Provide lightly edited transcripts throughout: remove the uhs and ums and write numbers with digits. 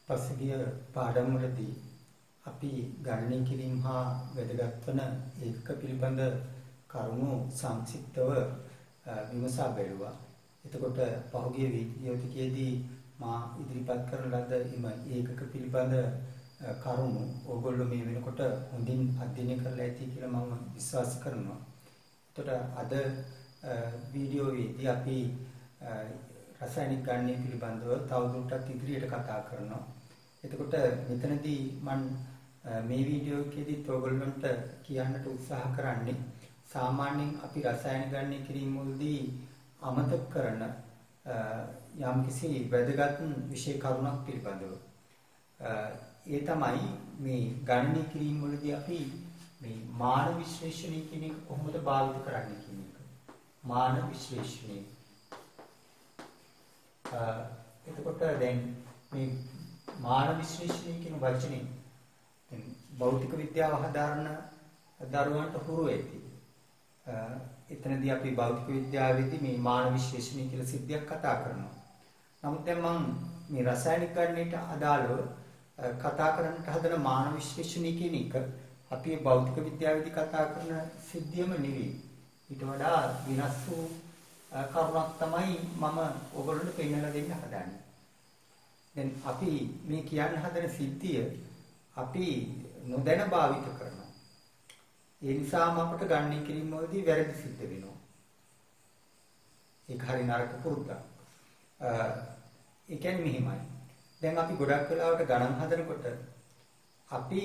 පසුගිය පාඩම් වලදී අපි ගණනය කිරීම හා වැදගත් වන ඒකක පිළිබඳ කරුණු සංක්ෂිප්තව විමසා බැලුවා. එතකොට පහුගිය වීඩියෝ ටිකේදී මා ඉදිරිපත් කරන ලද එම ඒකක පිළිබඳ කරුණු ඕගොල්ලෝ මේ වෙනකොට හොඳින් අධ්‍යයනය කරලා ඇති කියලා මම විශ්වාස කරනවා. එතකොට අද වීඩියෝවේදී අපි රසායනික ගණනය පිළිබඳව තවදුරටත් ඉදිරියට කතා කරනවා. එතකොට මෙතනදී මම මේ වීඩියෝ එකේදී ඔයගොල්ලන්ට කියන්නට උත්සාහ කරන්නේ සාමාන්‍යයෙන් අපි රසායනික ගණනය කිරීම වලදී අමතක කරන යම්කිසි වැදගත් විෂය කරුණක් පිළිබඳව. ඒ තමයි මේ ගණනය කිරීම වලදී අපි මේ මාන විශ්ලේෂණය කියන එක කොහොමද භාවිත කරන්නේ කියන එක. මාන විශ්ලේෂණය. එතකොට දැන් මේ මාන විශ්ලේෂණය කියන වචනේ භෞතික විද්‍යාව හදාරන දරුවන්ට හුරු වෙති. එතනදී අපි භෞතික විද්‍යාවේදී මේ මාන විශ්ලේෂණය කියලා සිද්ධියක් කතා කරනවා. නමුත් දැන් මම මේ රසායනික ගණනයට අදාළව කතා කරන්නට හදන මාන විශ්ලේෂණය කියන එක අපි භෞතික විද්‍යාවේදී කතා කරන සිද්ධියම නෙවෙයි. ඊට වඩා වෙනස් වූ කරුණක් තමයි මම ඔයගොල්ලන්ට පෙන්නලා දෙන්න හදන්නේ. දැන් අපි මේ කියන්න හදන සිද්ධිය අපි නොදැන භාවිත කරනවා. ඒ නිසාම අපට ගණනය කිරීම වලදී වැරදි සිද්ධ වෙනවා. ඒක හරි නරක පුරුද්දක්. ඒ කියන්නේ මෙහිමයි. දැන් අපි ගොඩක් වෙලාවට ගණන් හදනකොට අපි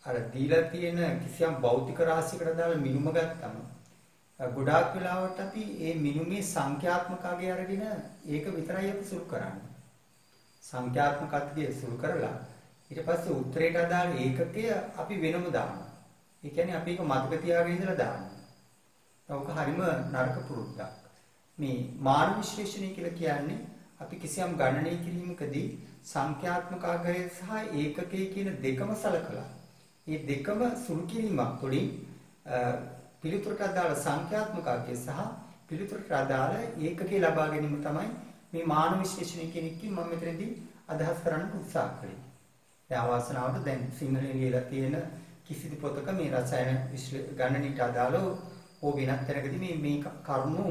අර දීලා තියෙන කිසියම් භෞතික රාශියකට දාලා මිනුම ගත්තම ගොඩාක් වෙලාවට අපි මේ මිනුමේ සංඛ්‍යාත්මක අගය අරගෙන ඒක විතරයි අපි සුළු කරන්නේ. සංඛ්‍යාත්මක අගය සුළු කරලා ඊට පස්සේ උත්තරයට අදාළ ඒකකය අපි වෙනම දානවා. ඒ කියන්නේ අපි ඒක මතක තියාගෙන ඉඳලා දානවා. ඒක හරිම නරක පුරුද්දක්. මේ මාන විශ්ලේෂණය කියලා කියන්නේ අපි කිසියම් ගණනය කිරීමකදී සංඛ්‍යාත්මක අගය සහ ඒකකය කියන දෙකම සලකලා මේ දෙකම සුළු කිරීමක් තුළින් පිළිතුරට අදාළ සංඛ්‍යාත්මක අගය සහ පිළිතුරට අදාළ ඒකකය ලබා ගැනීම තමයි මේ මාන විශ්ලේෂණය කියන එකකින් මම මෙතනදී අදහස් කරන්න උත්සාහ කළේ. දැන් අවසනාවට දැන් සිංහලෙන් ලියලා තියෙන කිසිදු පොතක මේ රසායන ගණනයට අදාළව ඕ වෙනත් තැනකදී මේ කරුණු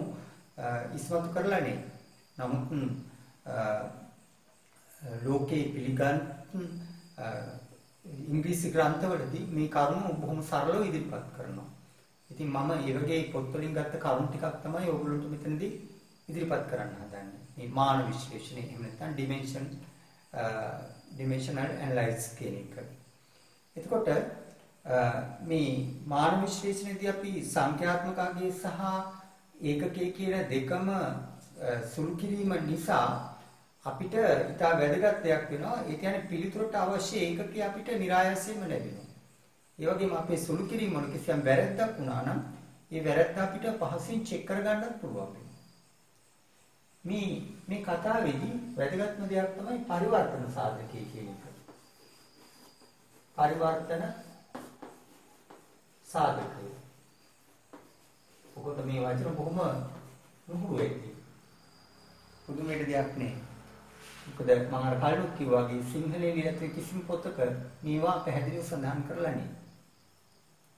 ඉස්මතු කරලා නේ. නමුත් ලෝකේ පිළිගත් ඉංග්‍රීසි ග්‍රන්ථවලදී මේ කරුණු බොහොම සරලව ඉදිරිපත් කරනවා. ඉතින් මම මේ වගේ පොත්වලින් ගත්ත කරුණු ටිකක් තමයි ඔයගොල්ලන්ට මෙතනදී ඉදිරිපත් කරන්න හදන්නේ. මේ මාන විශ්ලේෂණය එහෙම නැත්නම් dimensional analysis කියන එක. එතකොට මේ මාන විශ්ලේෂණයේදී අපි සංඛ්‍යාත්මක අගය සහ ඒකකයේ කියන දෙකම සුළු කිරීම නිසා අපිට ඉතා වැදගත් දෙයක් වෙනවා. ඒ කියන්නේ පිළිතුරට අවශ්‍ය ඒකකය අපිට નિરાයසයෙන්ම ලැබෙනවා. ඒ වගේම අපේ සුළු කිරීම වල කිසියම් වැරැද්දක් වුණා නම් ඒ වැරැද්ද අපිට පහසුවෙන් චෙක් කරගන්නත් පුළුවන් වෙනවා. මේ කතාවේදී වැදගත්ම දෙයක් තමයි පරිවර්තන සාධකය කියන එක. පරිවර්තන සාධකය. ඔකට මේ වචන බොහොම නුහුරු වෙයි. පුදුමයට දෙයක් නේ. මොකද මම අර කලින් කිව්වා වගේ සිංහලයේ ලියත් කිසිම පොතක මේවා පැහැදිලිව සඳහන් කරලා නැහැ.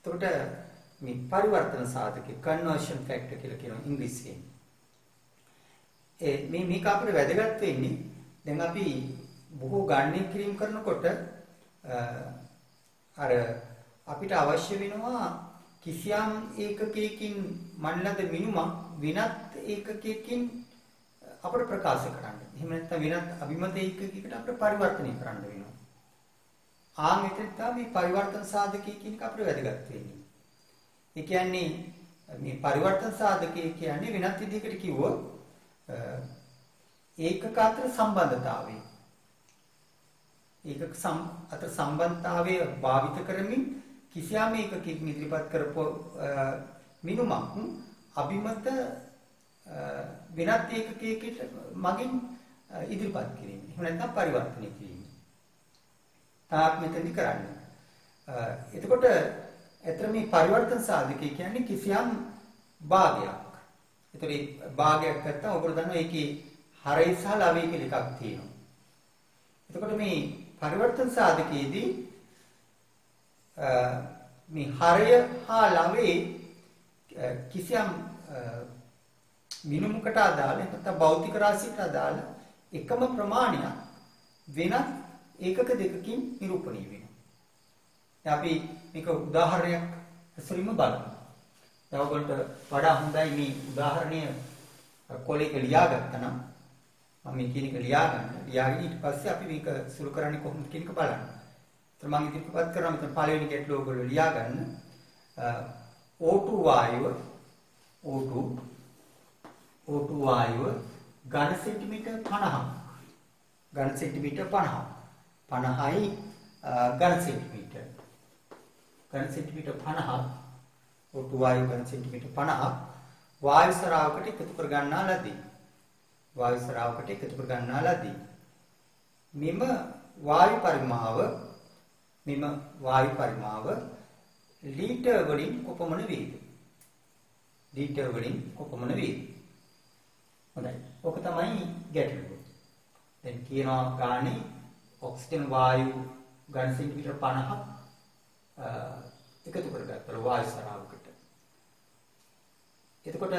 එතකොට මේ පරිවර්තන සාධකය conversion factor කියලා කියනවා ඉංග්‍රීසියෙන්. මේක අපිට වැදගත් වෙන්නේ දැන් අපි බොහෝ ගණනය කිරීම කරනකොට අර අපිට අවශ්‍ය වෙනවා කිසියම් ඒකකයකින් මන්නද මිනුමක් වෙනත් ඒකකයකින් අපිට ප්‍රකාශ කරන්න. එහෙම නැත්නම් වෙනත් අභිමත ඒකකයකට අපිට පරිවර්තනය කරන්න වෙනවා. මෙතන තමයි පරිවර්තන සාධකය කියන එක අපිට වැදගත් වෙන්නේ. ඒ කියන්නේ මේ පරිවර්තන සාධකය කියන්නේ වෙනත් විදිහකට කිව්වොත් ඒකක අතර සම්බන්ධතාවය. ඒකක අතර සම්බන්ධතාවය භාවිත කරමින් කිසියම් ඒකකයකින් ඉදිරිපත් කරපු මිනුමක් අභිමත වෙනත් ඒකකයකට මගින් ඉදිරිපත් කිරීම. එහෙම නැත්නම් පරිවර්තනය කිරීම. තාක් මෙතනදි කරන්නේ. එතකොට ඇත්තට මේ පරිවර්තන සාධකය කියන්නේ කිසියම් භාගයක්. ඒතර ඒ භාගයක් නැත්තම් ඔයගොල්ලෝ දන්නවා ඒකේ හරය සහ ලවය කියලා එකක් තියෙනවා. එතකොට මේ පරිවර්තන සාධකයේදී මේ හරය හා ළඟේ කිසියම් මිනුමකට අදාළ නැත්නම් භෞතික රාශියකට අදාළ එකම ප්‍රමාණයක් වෙනත් ඒකක දෙකකින් නිරූපණය වෙනවා. දැන් අපි මේක උදාහරණයක් ඇසුරින්ම බලමු. දැන් ඔයගොල්ලන්ට වඩා හොඳයි මේ උදාහරණය කොලේක ලියාගත්තා නම් මම මේ කියන එක ලියාගෙන ඊට පස්සේ අපි මේක සුළු කරන්නේ කොහොමද කියන එක බලන්න. ඒතර මම ඉදිරිපත් කරනවා මෙතන පළවෙනි ගැටලුව ඔයගොල්ලෝ ලියාගන්න. O2 වායුව ඝන සෙන්ටිමීටර් 50ක්. ඝන සෙන්ටිමීටර් 50යි ඝන සෙන්ටිමීටර්. ඝන සෙන්ටිමීටර් 50ක් O2 වායුව ඝන සෙන්ටිමීටර් 50ක් වායු සරාවකට එකතු කර ගන්නා ලදී. වායු සරාවකට එකතු කර ගන්නා ලදී. මෙම වායු පරිමාව ලීටර් වලින් කොපමණ වේද? ලීටර් වලින් කොපමණ වේද? හොඳයි. ඔක තමයි ගැටලුව. දැන් කියනවා ගානේ ඔක්සිජන් වායු ඝන සෙන්ටිමීටර් 50ක් එකතු කරගත්තා වායු සරාවකට. එතකොට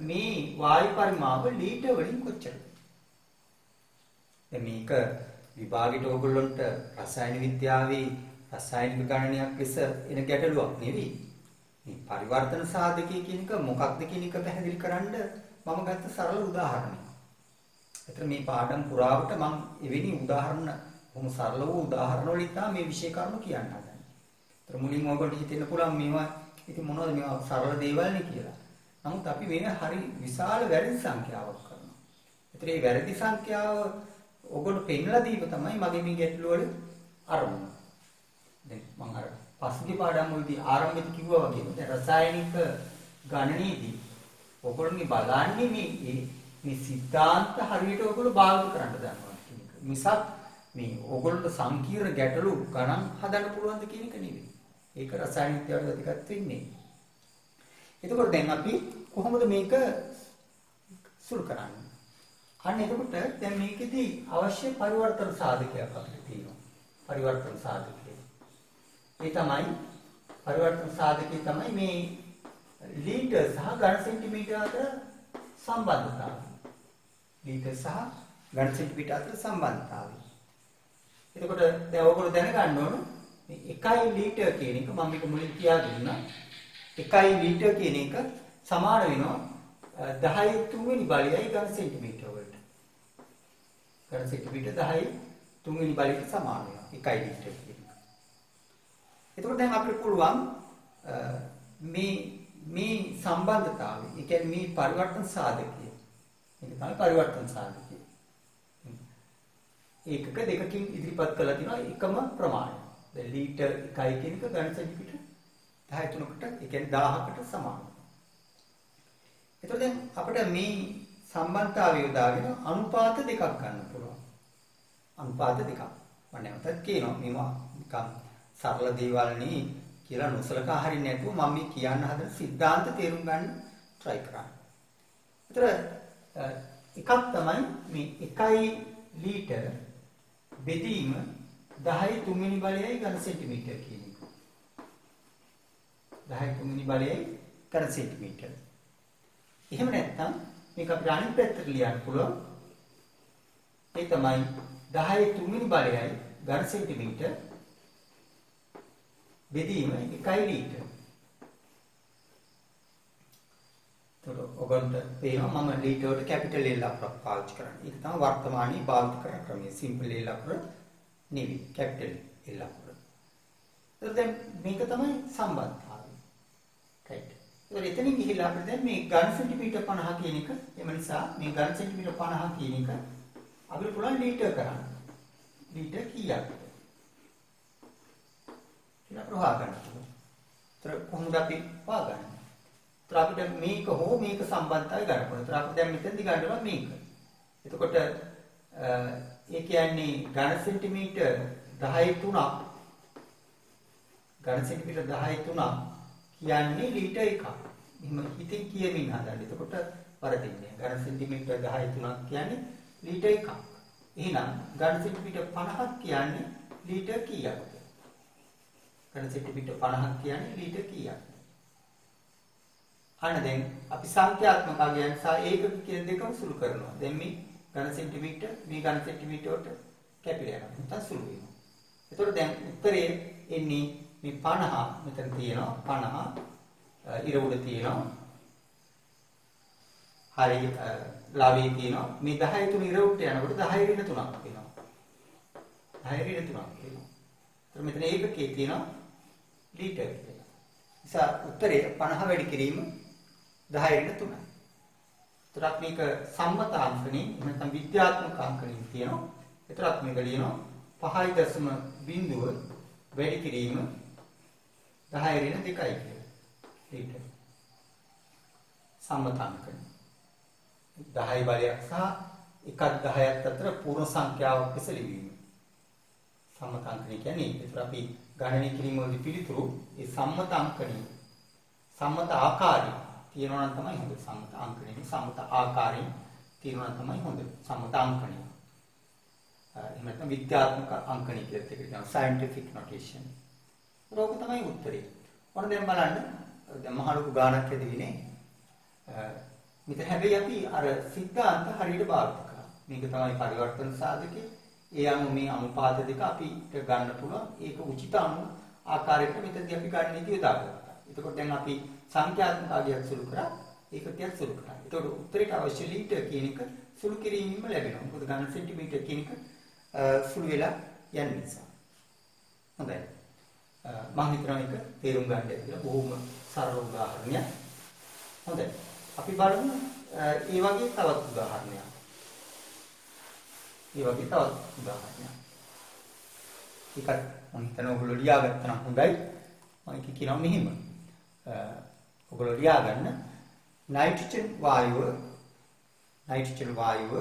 මේ වායු පරිමාව ලීටර් වලින් කොච්චරද? දැන් මේක විභාගයට ඕගොල්ලන්ට රසායන විද්‍යාවේ රසායනික ගණනයක් ලෙස එන ගැටලුවක් නෙවෙයි. මේ පරිවර්තන සාධකය කියන එක මොකක්ද කියන එක පැහැදිලි කරන්න මම ගත්ත සරල උදාහරණයක්. ඒතර මේ පාඩම් පුරාවට මම එවැනි උදාහරණ කොහොම සරල වූ උදාහරණ වලින් තමයි මේ විෂය කරුණු කියන්න හදන්නේ. ඒතර මුලින්ම ඔයගොල්ලෝ හිතෙන්න පුළුවන් මේවා ඉතින් මොනවද මේවා සරල දේවල් නේ කියලා. නමුත් අපි වෙන හරි විශාල වැරදි සංඛ්‍යාවක් කරනවා. ඒතර මේ වැරදි සංඛ්‍යාව ඔයගොල්ලෝ පෙන්නලා දීම තමයි මගේ මේ ගැටලුව වල අරමුණ. දැන් මම අර පස්සේ පාඩම් වලදී ආරම්භයේදී කිව්වා වගේ දැන් රසායනික ගණනයේදී ඔයගොල්ලෝගේ බලන්නේ මේ සිද්ධාන්ත හරියට ඔයගොල්ලෝ භාවිත කරන්න දන්නවා කියන එක. මිසක් මේ ඔයගොල්ලන්ට සංකීර්ණ ගැටලු ගණන් හදන්න පුළුවන්ද කියන එක නෙවෙයි. ඒක රසායන විද්‍යාවට වැදගත් වෙන්නේ. එතකොට දැන් අපි කොහොමද මේක සුළු කරන්නේ? අන්න එතකොට දැන් මේකෙදී අවශ්‍ය පරිවර්තන සාධකයක් අපිට තියෙනවා. පරිවර්තන සාධකය. ඒ තමයි පරිවර්තන සාධකය තමයි මේ ලීටර් සහ ඝන සෙන්ටිමීටර අතර සම්බන්ධතාවය. ලීටර් සහ ඝන සෙන්ටිමීටර අතර සම්බන්ධතාවය. එතකොට දැන් ඔයගොල්ලෝ දැනගන්න ඕන මේ 1 ලීටර් කියන එක මම මේක මුලින් කියා දුන්නා. 1 ලීටර් කියන එක සමාන වෙනවා 10 3 වෙනි බලයයි ඝන සෙන්ටිමීටර වලට. ඝන සෙන්ටිමීටර 10 3 වෙනි බලයට සමාන වෙනවා 1 ලීටර් කියන එක. එතකොට දැන් අපිට පුළුවන් මේ සම්බන්ධතාවය, ඒ කියන්නේ මේ පරිවර්තන සාධකය. මේක තමයි පරිවර්තන සාධකය. ඒකක දෙකකින් ඉදිරිපත් කරලා තිනවා එකම ප්‍රමාණය. දැන් ලීටර් 1 කියන එක ඝන සෙන්ටිමීටර 13කට, ඒ කියන්නේ 1000කට සමානයි. එතකොට දැන් අපිට මේ සම්බන්ධතාවය යොදාගෙන අනුපාත දෙකක් ගන්න පුළුවන්. අනුපාත දෙකක්. මම නැවතත් කියනවා මේවා නිකන් සරල දේවල් නේ කියලා නොසලකා හරින්න නැතුව මම මේ කියන්න හදන સિદ્ધාන්ත තේරුම් ගන්න try කරන්න. ඒතර එකක් තමයි මේ 1 ලීටර බෙදීම 10 3 වෙනි බලයයි ඝන සෙන්ටිමීටර කියන එක. 10 3 වෙනි බලයයි ඝන සෙන්ටිමීටර. එහෙම නැත්නම් මේක අපිට අනිත් පැත්තට ලියන්න පුළුවන්. ඒ තමයි 10 3 වෙනි බලයයි ඝන සෙන්ටිමීටර බෙදීම 1 ලීටර. එතකොට ඔයගොල්ලන්ට පේනවා මම ලීටර වලට කැපිටල් L අකුරක් පාවිච්චි කරන්නේ. ඒක තමයි වර්තමානයේ භාවිත කරන ක්‍රමය. සිම්පල් L අකුර නෙවෙයි කැපිටල් L අකුර. එතකොට දැන් මේක තමයි සම්බන්ධතාවය. right. ඒතකොට එතනින් ගිහිල්ලා අපිට දැන් මේ ඝන සෙන්ටිමීටර 50 කියන එක එම නිසා මේ ඝන සෙන්ටිමීටර 50 කියන එක අපිට පුළුවන් ලීටර කරන්න. ලීටර කීයක්ද? කියලා ප්‍රවාහ ගන්නවා. ඒතර කොහොමද අපි හොයාගන්නේ? ඒතර අපිට මේක හෝ මේක සම්බන්ධතාවය ගන්න ඕනේ. ඒතර අපි දැන් මෙතෙන්දි ගන්නවා මේක. එතකොට ඒ කියන්නේ ඝන සෙන්ටිමීටර 10 3ක් ඝන සෙන්ටිමීටර 10 3ක් කියන්නේ ලීටර් එකක්. එහෙම හිතින් කියමින් හදන්න. එතකොට වරදින්නේ. ඝන සෙන්ටිමීටර 10 3ක් කියන්නේ ලීටර් එකක්. එහෙනම් ඝන සෙන්ටිමීටර් 50ක් කියන්නේ ලීටර් කීයක්ද? ඝන සෙන්ටිමීටර් 50ක් කියන්නේ ලීටර් කීයක්ද? අන්න දැන් අපි සංඛ්‍යාත්මක අගයන් සහ ඒකක කියන දෙකම සුළු කරනවා. දැන් මේ ඝන සෙන්ටිමීටර් මේ ඝන සෙන්ටිමීටර් වලට කැපිලා යනවා. නැත්නම් සුළු වෙනවා. එතකොට දැන් උත්තරේ එන්නේ මේ 50 මෙතන තියෙනවා 50 ඉර උඩ තියෙනවා. හරි ලාභී තියෙනවා. මේ 10 තුන ඉර උඩට යනකොට 10 ඍණ 3ක් වෙනවා. 10 ඍණ 3ක් වෙනවා. එතකොට මෙතන ඒකකයේ තියෙනවා ලීටර් කියලා. නිසා උත්තරේ 50 වැඩි කිරීම 10 ඍණ 3යි. එතකොට මේක සම්මතාංකණේ නැත්නම් විද්‍යාත්මක අංකණේ තියෙනවා. එතකොට මේක ලියනවා 5.0 වැඩි කිරීම 10 ඍණ 2යි කියලා. ලීටර්. සම්මතාංකණේ 10 බලයක් සහ 1ක් 10ක් අතර පූර්ණ සංඛ්‍යාවක් ලෙස ලිවීම. සම්මතාංකණය කියන්නේ ඒතර අපි ගණනය කිරීම වලදී පිළිතුරු ඒ සම්මත අංකණය සම්මත ආකාරය තියෙනවා නම් තමයි හොඳ. සම්මත අංකණය සම්මත ආකාරයෙන් තියෙනවා නම් තමයි හොඳ. සම්මත අංකණය. එහෙම නැත්නම් විද්‍යාත්මක අංකණය කියලා ඒකට කියනවා scientific notation. ඒක තමයි උත්තරේ. ඔන්න දැන් බලන්න දැන් මහලුකු ගානක් ඇදෙන්නේ. මෙතන හැබැයි අපි අර සිද්ධාන්ත හරියට භාවිත කරා. මේක තමයි පරිවර්තන සාධකේ. ඒ අනුව මේ අනුපාත දෙක අපිට ගන්න පුළුවන්. ඒක උචිත අනුව ආකාරයකට මෙතනදී අපි ගන්න නීතිය දාගත්තා. එතකොට දැන් අපි සංඛ්‍යාත්මක අගයක් සුළු කරා. ඒකකයක් සුළු කරා. එතකොට උත්තරයට අවශ්‍ය ලීටර් කියන එක සුළු කිරීමම ලැබෙනවා. මොකද ඝන සෙන්ටිමීටර් කියන එක සුළු වෙලා යන නිසා. හොඳයි. මම හිතනවා ඒක තේරුම් ගන්න ඇති කියලා බොහොම සරල උදාහරණයක්. හොඳයි. අපි බලමු ඒ වගේ තවත් උදාහරණයක්. ඒකත් මම හිතනවා ඔයගොල්ලෝ ලියාගත්තා නම් හොඳයි. මම කියනවා මෙහෙම. ඔයගොල්ලෝ ලියාගන්න නයිට්‍රජන් වායුව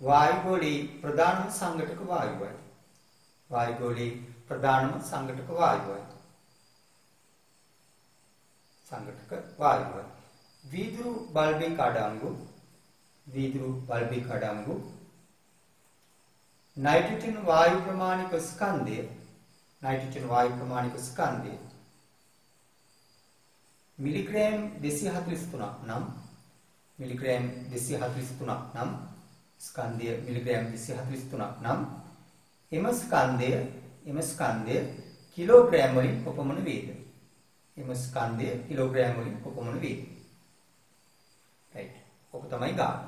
වායුගෝලී ප්‍රධානම සංඝටක වායුවයි. වායුගෝලී ප්‍රධානම සංඝටක වායුවයි. සංඝටක වායුවයි. වීදුරු බල්බික අඩංගු නයිට්‍රජන් වායු ප්‍රමාණික ස්කන්ධය මිලිග්‍රෑම් 243ක් නම් ස්කන්ධය මිලිග්‍රෑම් 243ක් නම් එම ස්කන්ධය කිලෝග්‍රෑම් වලින් කොපමණ වේද? right. ඔක තමයි ගාන.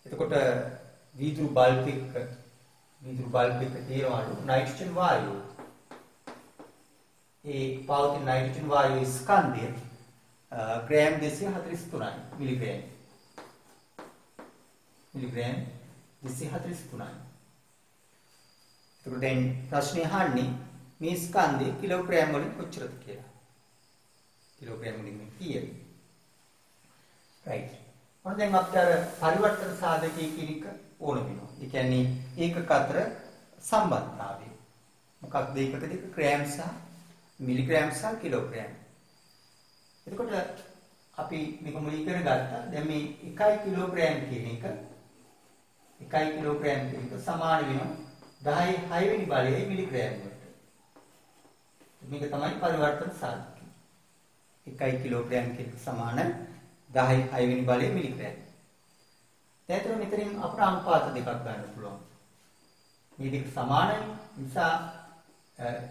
එතකොට වීදුරු බල්බ් එක තියෙනවලු නයිට්‍රජන් වායුව. ඒ පවතින නයිට්‍රජන් වායුවේ ස්කන්ධය ග්‍රෑම් 243යි මිලිග්‍රෑම් 243යි. එතකොට දැන් ප්‍රශ්නේ අහන්නේ මේ ස්කන්ධය කිලෝග්‍රෑම් වලින් කොච්චරද කියලා. කිලෝග්‍රෑම් වලින් කීයද? right. මොන දැන් අපිට අර පරිවර්තන සාධකයේ කියන එක ඕන වෙනවා. ඒ කියන්නේ ඒකක අතර සම්බන්ධතාවය. මොකක්ද ඒකක දෙක ග්‍රෑම් සහ මිලිග්‍රෑම් සහ කිලෝග්‍රෑම්. එතකොට අපි මේක මුලින් ඉගෙන ගත්තා. දැන් මේ 1 කිලෝග්‍රෑම් කියන එක සමාන වෙනවා 10 6 වෙනි බලයේ මිලිග්‍රෑම් වලට. මේක තමයි පරිවර්තන සාධකය. 1 කිලෝග්‍රෑම් කියන එක සමාන 10 6 වෙනි බලයේ මිලිග්‍රෑම්. දැන් මෙතනින් අපට අනුපාත දෙකක් ගන්න පුළුවන්. මේ දෙක සමානයි. නිසා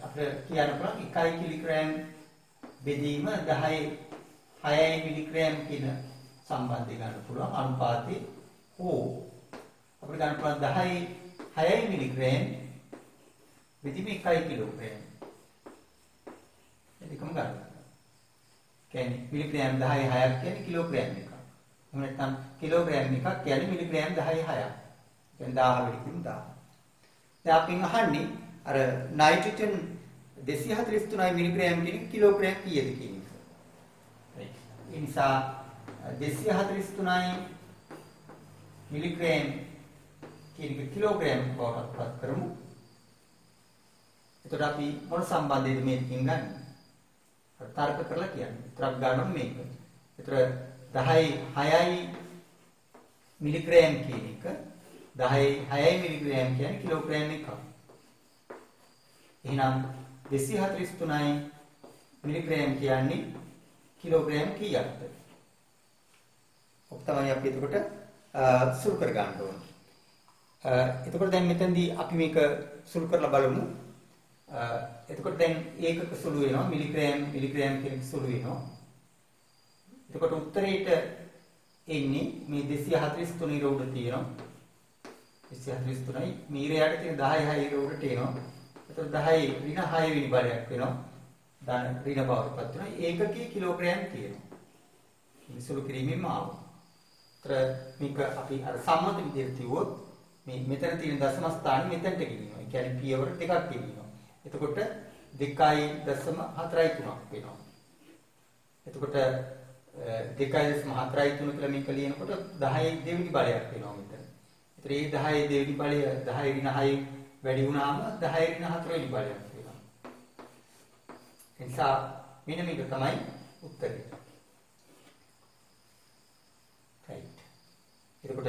අපිට කියන්න පුළුවන් 1 කිලෝග්‍රෑම් බෙදීම 10 6 මිලිග්‍රෑම් කියන සම්බන්ධය ගන්න පුළුවන් අනුපාතේ. හෝ අපිට ගන්න පුළුවන් 10 6 මිලිග්‍රෑම් බෙදීම 1 කිලෝග්‍රෑම්. ඒකම ගන්න. කියන්නේ මිලිග්‍රෑම් 10 6ක් කියන්නේ කිලෝග්‍රෑම් එකක්. එහෙම නැත්නම් කිලෝග්‍රෑම් එකක් කියන්නේ මිලිග්‍රෑම් 10 6ක්. දැන් 10 වැඩි කිරීම 10. දැන් අපි අහන්නේ අර නයිට්‍රජන් 243 මිලිග්‍රෑම් කියන කිලෝග්‍රෑම් කීයද කියන එක. right. ඒ නිසා 243 මිලිග්‍රෑම් කියන කිලෝග්‍රෑම් බවට පත් කරමු. එතකොට අපි මොන සම්බන්ධයද මේකකින් ගන්නේ? තර්ක කරලා කියන්නේ. ත්‍රක් ගන්නවා මේක. ඒතර 10 6යි මිලිග්‍රෑම් කියන එක 6 මිලිග්‍රෑම් කියන්නේ කිලෝග්‍රෑම් එකක්. එහෙනම් 243යි මිලිග්‍රෑම් කියන්නේ කිලෝග්‍රෑම් කීයක්ද? ඔක තමයි අපි එතකොට සුළු කර ගන්න ඕනේ. එතකොට දැන් මෙතනදී අපි මේක සුළු කරලා බලමු. එතකොට දැන් ඒකක සුළු වෙනවා මිලිග්‍රෑම් කියන සුළු වෙනවා. එතකොට උත්තරේට එන්නේ මේ 243 ඉර උඩ තියෙනවා. 243යි මීරයට තියෙන 10 6 ඉර උඩට එනවා. එතකොට 10 ඍණ 6 වෙනි බලයක් වෙනවා. ධන ඍණ බවටපත් වෙනවා. ඒකකයේ කිලෝග්‍රෑම් තියෙනවා. මේ සුළු කිරීමෙන්ම ආවා. මේක අපි අර සම්මත විදිහට කිව්වොත් මේ මෙතන තියෙන දශම ස්ථානෙ මෙතනට ගෙනියනවා. ඒ කියන්නේ පියවර දෙකක් ගෙනියනවා. එතකොට 2.43 වෙනවා. එතකොට 2.43 කියලා මේක ලියනකොට 10 දෙවෙනි බලයක් වෙනවා මෙතන. ඒතර මේ 10 දෙවෙනි බලය 10 ඍණ 6 වැඩි වුණාම 10 ඍණ 4 වෙනි බලයක් වෙනවා. ඒ නිසා මෙන්න මේක තමයි උත්තරේ. එතකොට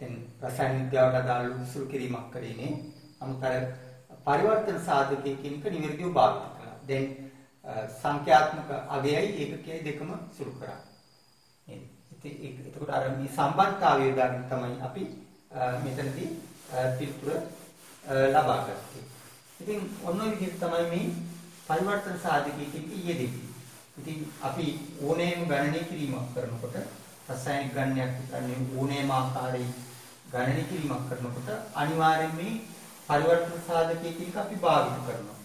දැන් රසායන විද්‍යාවට අදාළ උසුළු කිරීමක් කරේනේ. නමුත් අර පරිවර්තන සාධකයේ කියන එක නිවැරදිව භාවිත කළා. දැන් සංඛ්‍යාත්මක අගයයි ඒකකයයි දෙකම සුළු කරා. නේද? එතකොට අර මේ සම්බන්ධතාවය දාගෙන තමයි අපි මෙතනදී පිළිතුර ලබා ගත්තේ. ඉතින් ඔන්න ඔය විදිහට තමයි මේ පරිවර්තන සාධකයේ කියන යෙදෙන්නේ. ඉතින් අපි ඕනෑම ගණනය කිරීමක් කරනකොට රසායනික ගණනයක් කියන්නේ ඕනෑම ආකාරයේ ගණනය කිරීමක් කරනකොට අනිවාර්යයෙන් මේ පරිවර්තන සාධකයේ කියන අපි භාවිත කරනවා.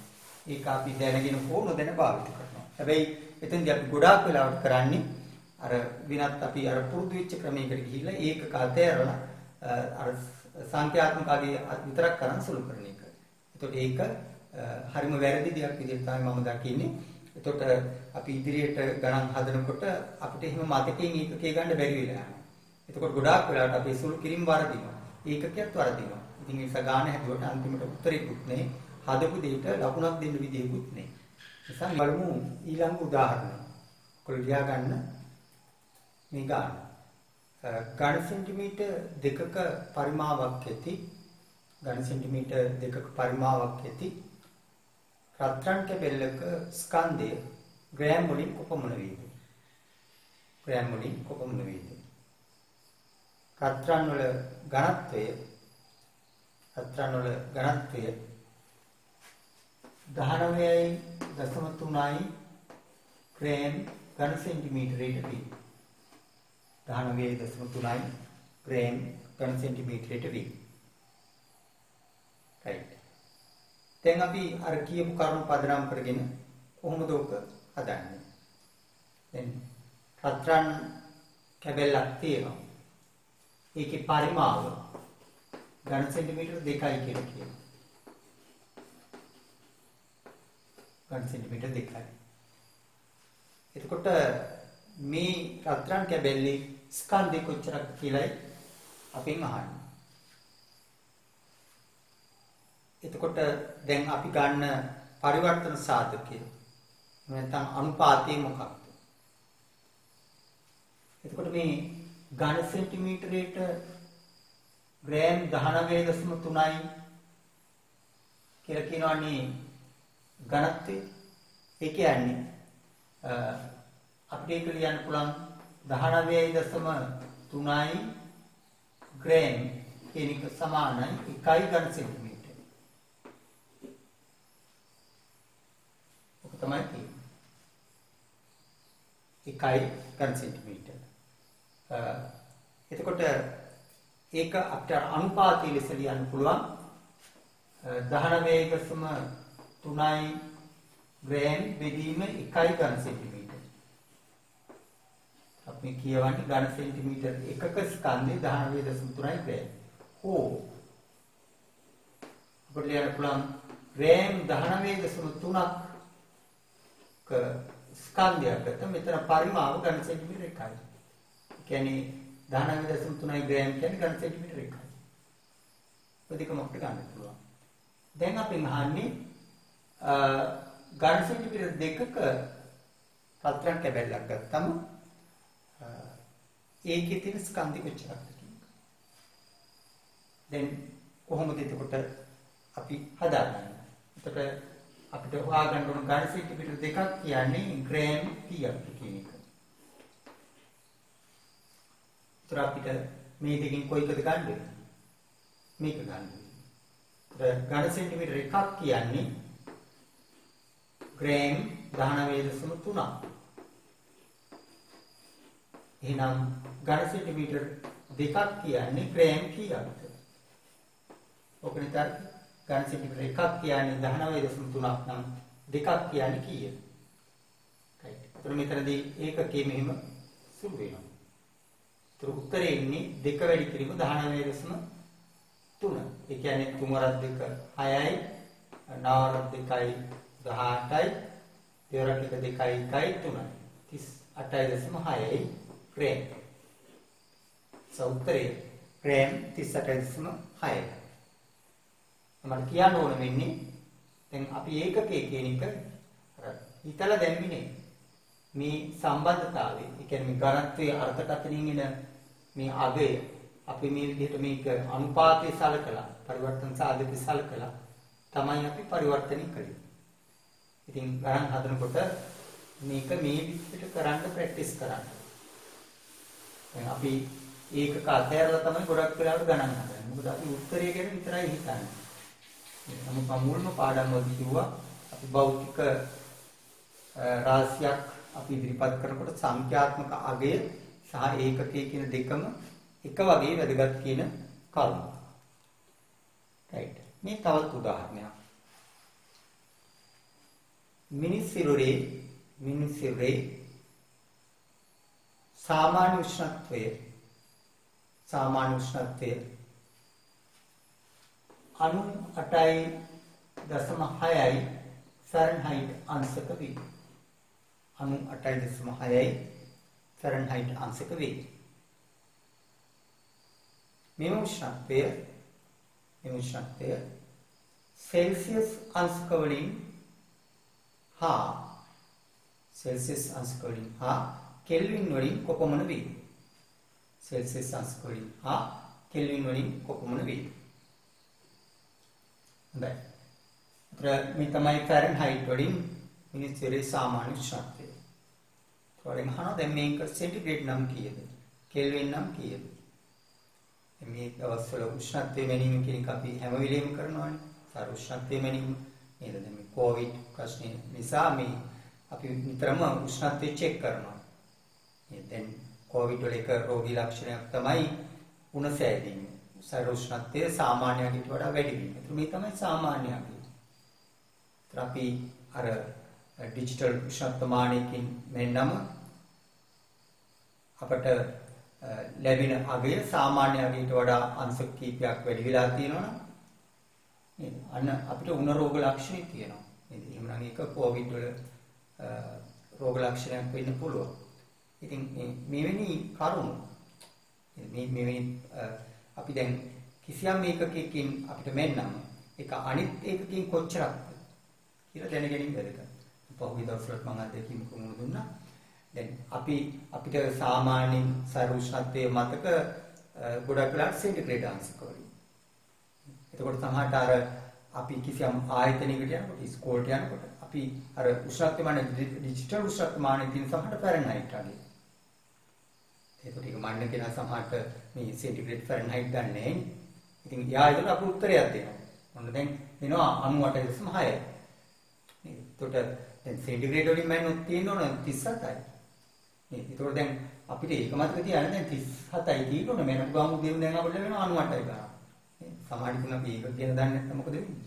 ඒක අපි දැනගෙන හෝ නොදැන භාවිත කරනවා. හැබැයි එතෙන්දී අපි ගොඩාක් වෙලාවට කරන්නේ අර වෙනත් අපි අර පුරුදු වෙච්ච ක්‍රමයකට ගිහිල්ලා ඒකක අතහැරලා අර සංඛ්‍යාත්මක අගය විතරක් කරන් සුළු කරන එක. එතකොට ඒක හරිම වැරදි දෙයක් විදිහට තමයි මම දකින්නේ. එතකොට අපි ඉදිරියට ගණන් හදනකොට අපිට එහෙම මතකයෙන් ඒකකේ ගන්න බැරි වෙලා යනවා. එතකොට ගොඩාක් වෙලාවට අපි සුළු කිරීම වරදිනවා. ඒකකයක් වරදිනවා. ඉතින් ඒ නිසා ගාන හැදුවට අන්තිමට උත්තරේකුත් නැහැ. හදපු දෙයට ලකුණක් දෙන්න විදියකුත් නැහැ. නිසා බලමු ඊළඟ උදාහරණය. කොල් ලියා ගන්න මේ ගාන. ඝන සෙන්ටිමීටර් 2ක පරිමාවක් ඇති ඝන සෙන්ටිමීටර් 2ක පරිමාවක් ඇති රත්රන් කැබැල්ලක ස්කන්ධය ග්‍රෑම් වලින් කොපමණ වේද? ග්‍රෑම් වලින් කොපමණ වේද? රත්රන් වල ඝනත්වය 19.3යි ග්‍රෑම් ඝන සෙන්ටිමීටරයට වේ. 19.3යි ග්‍රෑම් ඝන සෙන්ටිමීටරයට වේ. right. දැන් අපි අර කියපු කරුණු පදනම් කරගෙන කොහොමද ඔක හදන්නේ? දැන් රත්රන් කැබැල්ලක් තියෙනවා. ඒකේ පරිමාව ඝන සෙන්ටිමීටර 2යි කියලා කියනවා. ඝන සෙන්ටිමීටර 2යි. එතකොට මේ රත්රන් කැබැල්ලේ ස්කන්ධය කොච්චරක් කියලායි අපෙන් අහන්නේ. එතකොට දැන් අපි ගන්න පරිවර්තන සාධකය නැත්නම් අනුපාතය මොකක්ද? එතකොට මේ ඝන සෙන්ටිමීටරයට ග්‍රෑම් 19.3යි කියලා කියනවනේ ඝනත්වය. ඒ කියන්නේ අපිට ඒක ලියන්න පුළුවන් 19.3යි ග්‍රෑම් කියන එක සමානයි 1යි ඝන සෙන්ටිමීටර. තමයි තියෙන්නේ. 1යි ඝන සෙන්ටිමීටර. එතකොට ඒක අපිට අනුපාතය ලෙස ලියන්න පුළුවන් 19.3යි ග්‍රෑම් බෙදීම 1යි ඝන සෙන්ටිමීටර. අපි කියවන්නේ ඝන සෙන්ටිමීටර එකක ස්කන්ධය 19.3යි ග්‍රෑම්. හෝ අපිට ලියන්න පුළුවන් ග්‍රෑම් 19.3ක් ස්කන්ධයකට මෙතන පරිමාව ඝන සෙන්ටිමීටර 1යි. කියන්නේ 19.3යි ග්‍රෑම් කියන්නේ ඝන සෙන්ටිමීටර 1යි. ඔය දෙකම අපිට ගන්න පුළුවන්. දැන් අපි අහන්නේ ඝන සෙන්ටිමීටර 2ක රත්රන් කැබැල්ලක් ගත්තම ඒකේ තියෙන ස්කන්ධය කොච්චරද කියන එක. දැන් කොහොමද එතකොට අපි හදාගන්නේ? එතකොට අපිට හොයාගන්න ඕන ඝන සෙන්ටිමීටර දෙකක් කියන්නේ ග්‍රෑම් කීයක් කියන එක. ඒතර අපිට මේ දෙකෙන් කොයිකද ගන්න වෙන්නේ? මේක ගන්න වෙන්නේ. ඝන සෙන්ටිමීටර එකක් කියන්නේ ග්‍රෑම් 19.3. එහෙනම් ඝන සෙන්ටිමීටර දෙකක් කියන්නේ ග්‍රෑම් කීයක්ද? ඔකනේ තර ඝන සෙන්ටිමීටර එකක් කියන්නේ 19.3ක් නම් දෙකක් කියන්නේ කීයද? right. ඒතර මෙතනදී ඒකකේ මෙහෙම සුළු වෙනවා. ඒතර උත්තරේ ඉන්නේ 2 වැඩි කිරීම 19.3. ඒ කියන්නේ 3 වරක් 2 6යි, 9 වරක් 2යි 18යි, 2 වරක් 1 2යි 1යි 3යි. 38.6යි ග්‍රෑම්. උත්තරේ ග්‍රෑම් 38.6යි. මම කියන්න ඕන වෙන්නේ දැන් අපි ඒකකයේ කියන එක හිතලා දැම්මිනේ මේ සම්බන්ධතාවය. ඒ කියන්නේ මේ ඝනත්වයේ අර්ථකථනයෙන් එන මේ අගය අපි මේ විදිහට මේක අනුපාතයේ සලකලා පරිවර්තන සාධකයේ සලකලා තමයි අපි පරිවර්තනය කළේ. ඉතින් ගණන් හදනකොට මේක මේ විදිහට කරන්න ප්‍රැක්ටිස් කරන්න. දැන් අපි ඒකක අධ්‍යයනලා තමයි ගොඩක් වෙලාවට ගණන් හදන්නේ. මොකද අපි උත්තරය ගැන විතරයි හිතන්නේ. නමුත් මුල්ම පාඩම් වලදී කිව්වා අපි භෞතික රාශියක් අපි ඉදිරිපත් කරනකොට සංඛ්‍යාත්මක අගය සහ ඒකකයේ කියන දෙකම එක වගේ වැදගත් කියන කරුණ. right. මේ තවත් උදාහරණයක්. මිනිස් සිරුරේ සාමාන්‍ය උෂ්ණත්වය 98.6යි ෆැරන්හයිට් අංශක වේ. 98.6යි ෆැරන්හයිට් අංශක වේ. මෙම උෂ්ණත්වය සෙල්සියස් අංශක වලින් හා කෙල්වින් වලින් කොපමණ වේ? සෙල්සියස් අංශක වලින් හා කෙල්වින් වලින් කොපමණ වේ? හොඳයි. මේ තමයි ෆැරන්හයිට් වලින් මිනිස් සිරුරේ සාමාන්‍ය උෂ්ණත්වය. ඒකෙන් අහනවා දැන් මේක සෙන්ටිග්‍රේඩ් නම් කීයද? කෙල්වින් නම් කීයද? මේ දවස්වල උෂ්ණත්වය මැනීම කියන එක අපි හැම වෙලෙම කරනවානේ. සාර උෂ්ණත්වය මැනීම නේද? දැන් මේ කොවිඩ් ප්‍රශ්නේ නිසා මේ අපි නිතරම උෂ්ණත්වය චෙක් කරනවා. දැන් කොවිඩ් වල එක රෝගී ලක්ෂණයක් තමයි උණ සෑදීම. සාර උෂ්ණත්වය සාමාන්‍යයට වඩා වැඩි වීම. ඒක මේ තමයි සාමාන්‍ය අගය. අපි අර ඩිජිටල් උෂ්ණත්වමානයකින් මෙන්නම අපට ලැබෙන අගය සාමාන්‍ය අගයට වඩා අංශ කීපයක් වැඩි වෙලා තියෙනවා නේද? අන්න අපිට උණ රෝග ලක්ෂණ තියෙනවා නේද? එහෙනම් ඒක කොවිඩ් වල රෝග ලක්ෂණයක් වෙන්න පුළුවන්. ඉතින් මෙවැනි කරුණු මෙවැනි අපි දැන් කිසියම් ඒකකයකින් අපිට මෙන්නම් ඒක අනිත් ඒකකින් කොච්චරක්ද කියලා දැනගැනීම වැදගත්. පහුගිය දවස්වල මම අධ්‍යක්ෂක මුණ දුන්නා. දැන් අපිට සාමාන්‍ය සෞර උෂ්ණත්වයේ මතක ගොඩක් වෙලාවට සෙන්ටිග්‍රේඩ් අංශක වලින්. එතකොට සමහරට අර අපි කිසියම් ආයතනයකට යනකොට ඉස්කෝලේට යනකොට අපි අර උෂ්ණත්වය මාන ඩිජිටල් උෂ්ණත්වය මානේ තියෙන සමහරට ෆැරන්හයිට් වගේ. ඒකට ඒක මන්න කෙනා සමහරට මේ සෙන්ටිග්‍රේඩ් ෆැරන්හයිට් ගන්න නැහැ. ඉතින් යා ඒක අපු උත්තරයක් දෙනවා. මොන දැන් දෙනවා 98.6යි. එතකොට දැන් සෙන්ටිග්‍රේඩ් වලින් මයිනොත් තියෙන්න ඕන 37යි. නේ ඒතකොට දැන් අපිට ඒක මතක තියාගන්න දැන් 37යි තියෙන්න ඕන මම ගාමු දෙන්න දැන් අපිට වෙනවා 98යි ගන්න. නේ සමහරවිට අපි ඒක කියන දන්නේ නැත්නම් මොකද වෙන්නේ?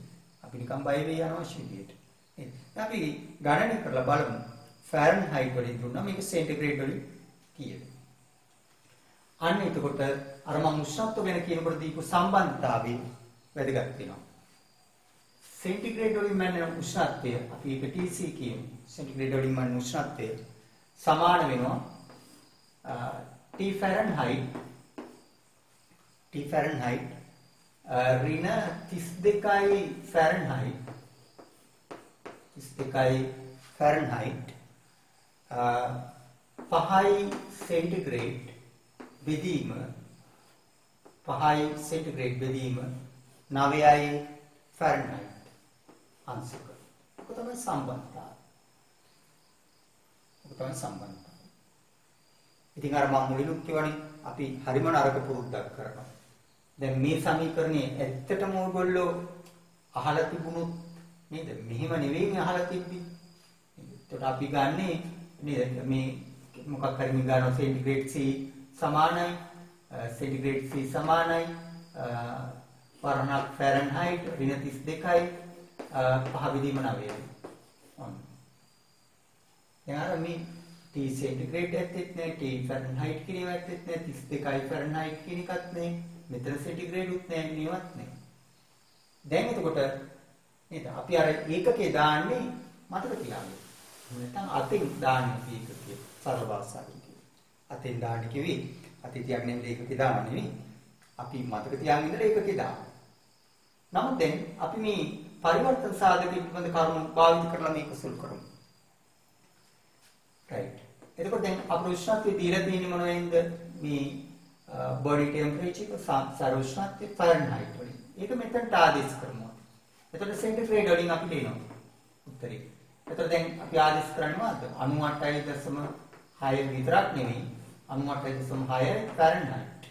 අපි නිකන් බය වෙයි යනවා විදියට. නේද? අපි ගණනය කරලා බලමු. ෆැරන්හයිට් වලින් දුන්නා මේක සෙන්ටිග්‍රේඩ් වලින් කීයද? අන්න එතකොට අර මම උෂ්ණත්ව ගැන කියනකොට දීපු සම්බන්ධතාවය වැදගත් වෙනවා. सेंटीग्रेड वली मैंने उष्णत्वය අපි ඒක Tc කියමු. सेंटीग्रेड वली मैंने उष्णत्वය සමාන වෙනවා T ෆැරන්හයිට් ඍණ 32යි ෆැරන්හයිට් 32යි ෆැරන්හයිට් 5යි සෙන්ටිග්‍රේඩ් බෙදීම 5යි සෙන්ටිග්‍රේඩ් බෙදීම 9යි ෆැරන්හයිට් අංශක. ඔක තමයි සම්බන්ධතාවය. ඔක තමයි සම්බන්ධතාවය. ඉතින් අර මම මුලිනුත් කියවනේ අපි හරිම නරක පුරුද්දක් කරනවා. දැන් මේ සමීකරණේ ඇත්තටම ඕගොල්ලෝ අහලා තිබුණොත් නේද? මෙහෙම නෙවෙයි අහලා තිබ්බේ. එතකොට අපි ගන්නෙ නේද මේ මොකක් හරි මේ ගන්නවා සෙන්ටිග්‍රේඩ් C සමානයි සෙන්ටිග්‍රේඩ් C සමානයි වර්ණක් ෆැරන්හයිට් ඍණ 32යි 5 බෙදීම 9යි. ඔන්න. එයාර මේ T සෙන්ටිග්‍රේඩ් ඇත්තෙත් නෑ T ෆැරන්හයිට් කියන ඒවා ඇත්තෙත් නෑ 32යි ෆැරන්හයිට් කියන එකත් නෑ මෙතන සෙන්ටිග්‍රේඩ් උත් නෑ මේවත් නෑ. දැන් එතකොට නේද අපි අර ඒකකේ දාන්නේ මතක තියාගන්න. නැත්නම් අතින් දාන්නේ ඒකකේ සරල භාෂාවෙන් කියනවා. අතින් දාන්න කිව්වේ අතින් තියන්නේ ඒකකේ දාන්නේ නෙවෙයි. අපි මතක තියාගෙන ඉඳලා ඒකකේ දානවා. නමුත් දැන් අපි මේ පරිවර්තන සාධක පිළිබඳ කරුණු භාවිත කරලා මේක සුළු කරමු. right. එතකොට දැන් අපේ උෂ්ණත්වය දීලා තියෙන්නේ මොනවෙන්ද? මේ body temperature සාර උෂ්ණත්වය ෆැරන්හයිට් වලින්. ඒක මෙතනට ආදේශ කරමු. එතකොට සෙන්ටිග්‍රේඩ් වලින් අපි දෙනවා උත්තරේ. එතකොට දැන් අපි ආදේශ කරන්නේ මොකද්ද? 98.6 විතරක් නෙවෙයි 98.6 ෆැරන්හයිට්.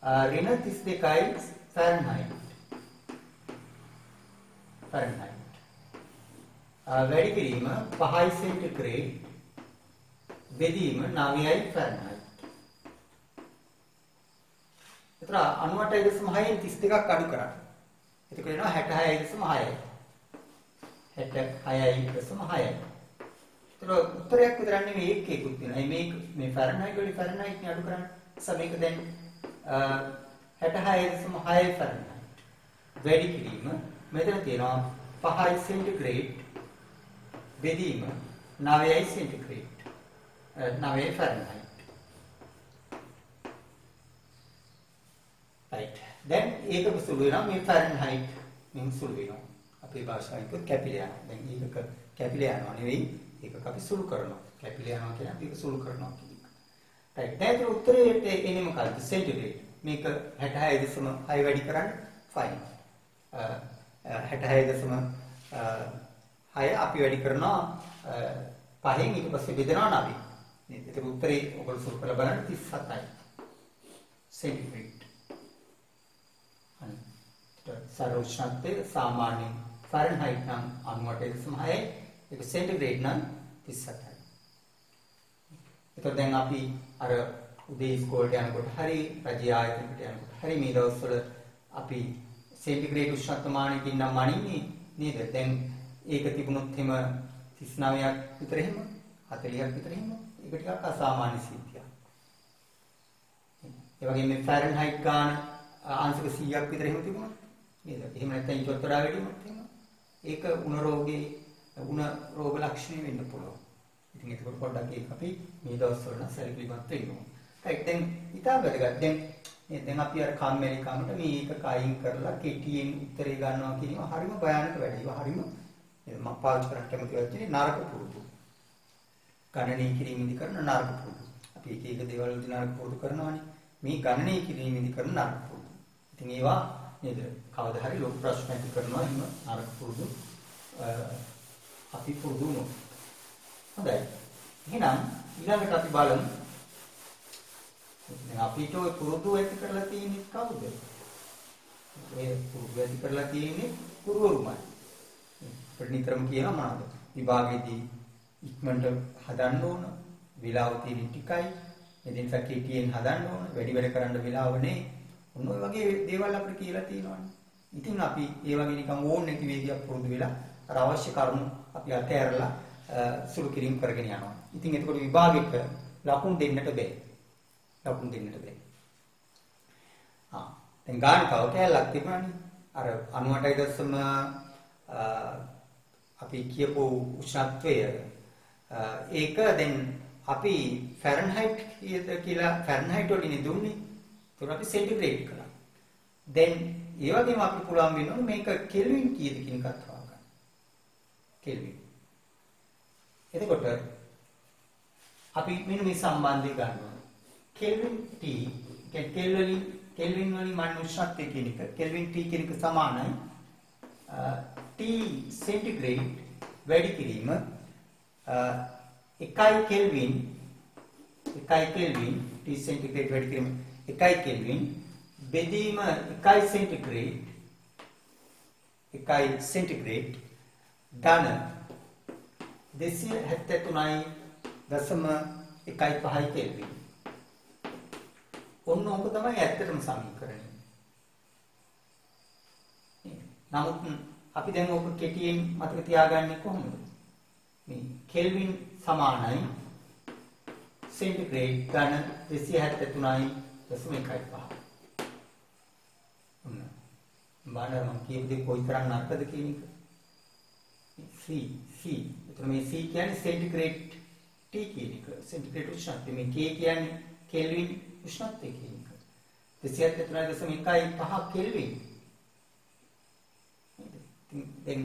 ඍණ 32යි ෆැරන්හයිට්. වැඩි කිරීම 5යි සෙන්ටිග්‍රේඩ් බෙදීම 9යි ෆැරන්හයිට්. එතන 98.6න් 32ක් අඩු කරා. එතකොට එනවා 66.6යි. 66.6යි. එතන උත්තරයක් විතර නෙමෙයි එකකුත් තියෙනවා. මේ ෆැරන්හයිට් වලින් ෆැරන්හයිට් නේ අඩු කරන්නේ. සමේක දැන් 66.6 ෆැරන්හයිට්. වැඩි කිරීම මෙතන තියෙනවා 5යි සෙන්ටිග්‍රේඩ් බෙදීම 9යි සෙන්ටිග්‍රේඩ් 9යි ෆැරන්හයිට්. right. දැන් ඒක සුළු වෙනවා මේ ෆැරන්හයිට් මෙන් සුළු වෙනවා. අපේ භාෂාවෙන් කිව්වොත් කැපිලා යනවා. දැන් මේක කැපිලා යනවා නෙවෙයි ඒක අපි සුළු කරනවා. කැපිලා යනවා කියන්නේ මේක සුළු කරනවා කියන එක. right. දැන් උත්තරේ එන්නේ මොකක්ද? සෙන්ටිග්‍රේඩ්. මේක 66.6 වැඩි කරන්න fine. 66.6 අපි වැඩි කරනවා 5න් ඊට පස්සේ බෙදනවා 9. නේද? ඒක උත්තරේ ඔයගොල්ලෝ සුළු කරලා බලන්න 37යි. සෙන්ටිග්‍රේඩ්. සාර උෂ්ණත්වය සාමාන්‍ය ෆැරන්හයිට් නම් 98.6යි ඒක සෙන්ටිග්‍රේඩ් නම් 37යි. ඒතකොට දැන් අපි අර උදේ ඉස්කෝලේට යනකොට හරි රජයේ ආයතනයකට යනකොට හරි මේ දවස්වල අපි සෙන්ටිග්‍රේඩ් උෂ්ණත්වමානයකින් නම් මනින්නේ නේද? දැන් ඒක තිබුණොත් එහෙම 39ක් විතර එහෙම 40ක් විතර එහෙම ඒක ටිකක් අසාමාන්‍ය සිද්ධියක්. ඒ වගේම මේ ෆැරන්හයිට් ගාන අංශක 100ක් විතර එහෙම තිබුණා නේද? එහෙම නැත්නම් ඊට වඩා වැඩි වුණොත් එහෙම ඒක උණ රෝගේ උණ රෝග ලක්ෂණ වෙන්න පුළුවන්. ඉතින් ඒක පොඩ්ඩක් ඒක අපි මේ දවස්වල නම් සැලකිලිමත් වෙන්න ඕනේ. right. දැන් ඉතාල වැදගත්. දැන් අපි අර කම්මැලි කමට මේක කයින් කරලා කෙටියෙන් උත්තරේ ගන්නවා කියන එක හරිම භයානක වැඩ. ඒක හරිම මම පාවිච්චි කරන්න කැමති වචනේ නරක පුරුදු. ගණනය කිරීමේදී කරන නරක පුරුදු. අපි එක එක දේවල් වලදී නරක පුරුදු කරනවානේ. මේ ගණනය කිරීමේදී කරන නරක පුරුදු. ඉතින් ඒවා නේද? කවදා හරි ලොකු ප්‍රශ්න ඇති කරනවා එහෙම නරක පුරුදු අපි පුරුදු වුණොත්. හොඳයි. එහෙනම් ඊළඟට අපි බලමු දැන් අපිට ඔය පුරුදු ඇති කරලා තියෙන්නේ කවුද? ඔය පුරුදු ඇති කරලා තියෙන්නේ ගුරුවරුමයි. අපිට නිතරම කියනවා මොනවද? විභාගයේදී ඉක්මනට හදන්න ඕන, විලාව තියෙන ටිකයි, එදින සැකේටියෙන් හදන්න ඕන, වැඩි වැඩ කරන්න විලාව නේ. ඔන්න ඔය වගේ දේවල් අපිට කියලා තියෙනවානේ. ඉතින් අපි ඒ වගේ නිකන් ඕන නැති වේගයක් පුරුදු වෙලා අර අවශ්‍ය කරුණු අපි අතහැරලා සුළු කිරීම කරගෙන යනවා. ඉතින් එතකොට විභාගෙට ලකුණු දෙන්නට බෑ. ලකුණු දෙන්නට බෑ. දැන් ගානකව කැලක් තිබුණානේ. අර 98. අපි කියපු උෂ්ණත්වය ඒක දැන් අපි ෆැරන්හයිට් කියලා ෆැරන්හයිට් වලින් දුන්නේ. ඒක අපි සෙන්ටිග්‍රේඩ් කළා. දැන් ඒ වගේම අපිට පුළුවන් වෙනවා මේක කෙල්වින් කීයද කියන එකත් හොයාගන්න. කෙල්වින්. එතකොට අපි මෙන්න මේ සම්බන්ධය ගන්නවා. කෙල්වින් T කෙල්වින් කෙල්වින් වලින් මන්නේ උෂ්ණත්වය කියන එක. කෙල්වින් T කියන එක සමානයි T සෙන්ටිග්‍රේඩ් වැඩි කිරීම 1 කෙල්වින් T සෙන්ටිග්‍රේඩ් වැඩි කිරීම 1 කෙල්වින් බෙදීම 1 සෙන්ටිග්‍රේඩ් ධන 273.15 කෙල්වින්. ඔන්න ඕක තමයි ඇත්තටම සමීකරණය. නමුත් අපි දැන් ඕක කෙටියෙන් මතක තියාගන්නේ කොහොමද? මේ කෙල්වින් සමානයි සෙන්ටිග්‍රේඩ් ධන 273.15. ඔන්න මම කියපු දේ කොයිතරම් නරකද කියන එක. C එතන මේ C කියන්නේ සෙන්ටිග්‍රේඩ් T කියන එක. සෙන්ටිග්‍රේඩ් උෂ්ණත්වය. මේ K කියන්නේ කෙල්වින් උෂ්ණත්වය කියන එක. 273.15 කෙල්වින්. දැන්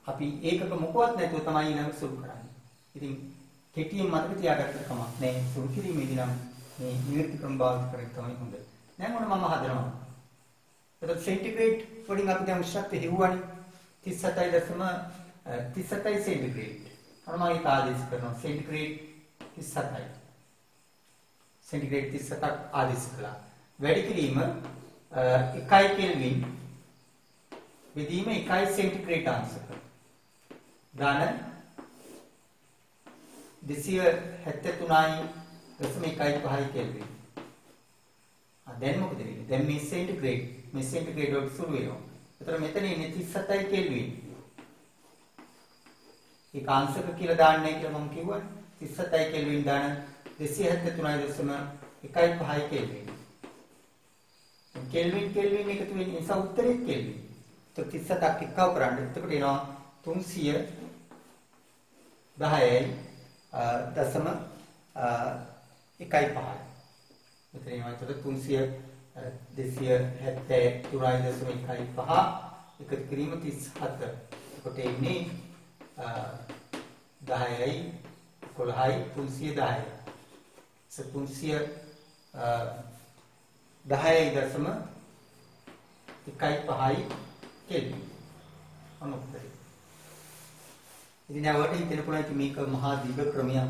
අපි ඒකක මොකවත් නැතුව තමයි ඊළඟ සුළු කරන්නේ. ඉතින් කෙටියෙන් මතක තියාගත්ත කමක් නැහැ. සුළු කිරීමේදී නම් මේ නිවර්ති ක්‍රම භාවිත කරන්නේ තමයි හොඳ. දැන් මොන මම හදනවා. එතකොට සෙන්ටිග්‍රේඩ් වලින් අපි දැන් උෂ්ණත්වය හෙව්වනේ 37 සෙන්ටිග්‍රේඩ්. අර මම ඒක ආදේශ කරනවා සෙන්ටිග්‍රේඩ් 37. සෙන්ටිග්‍රේඩ් 37ක් ආදේශ කළා. වැඩි කිරීම 1 කෙල්වින් බෙදීම 1 සෙන්ටිග්‍රේඩ් අංශක. ධන 273.15 කෙල්වින්. දැන් මොකද වෙන්නේ? දැන් මේ සෙන්ටිග්‍රේඩ් වලට සුළු වෙනවා. ඒතර මෙතන ඉන්නේ 37 කෙල්වින්. ඒක අංශක කියලා දාන්නේ කියලා මම කිව්වනේ. 37 කෙල්වින් ධන 273.15 කෙල්වින්. කෙල්වින් එකතු වෙන නිසා උත්තරේ කෙල්වින්. તો 37ක් එක්කව කරන්න. එතකොට එනවා 310.15. මෙතන එනවා එතකොට 273.15 එකතු කිරීම 37. එතකොට එන්නේ 10යි 11යි 310යි. 310.15 කෙල්වින්. අනුත්තරේ. ඉතින් නැවට හිතෙන්න පුළුවන් ඉතින් මේක මහා දීර්ඝ ක්‍රමයක්.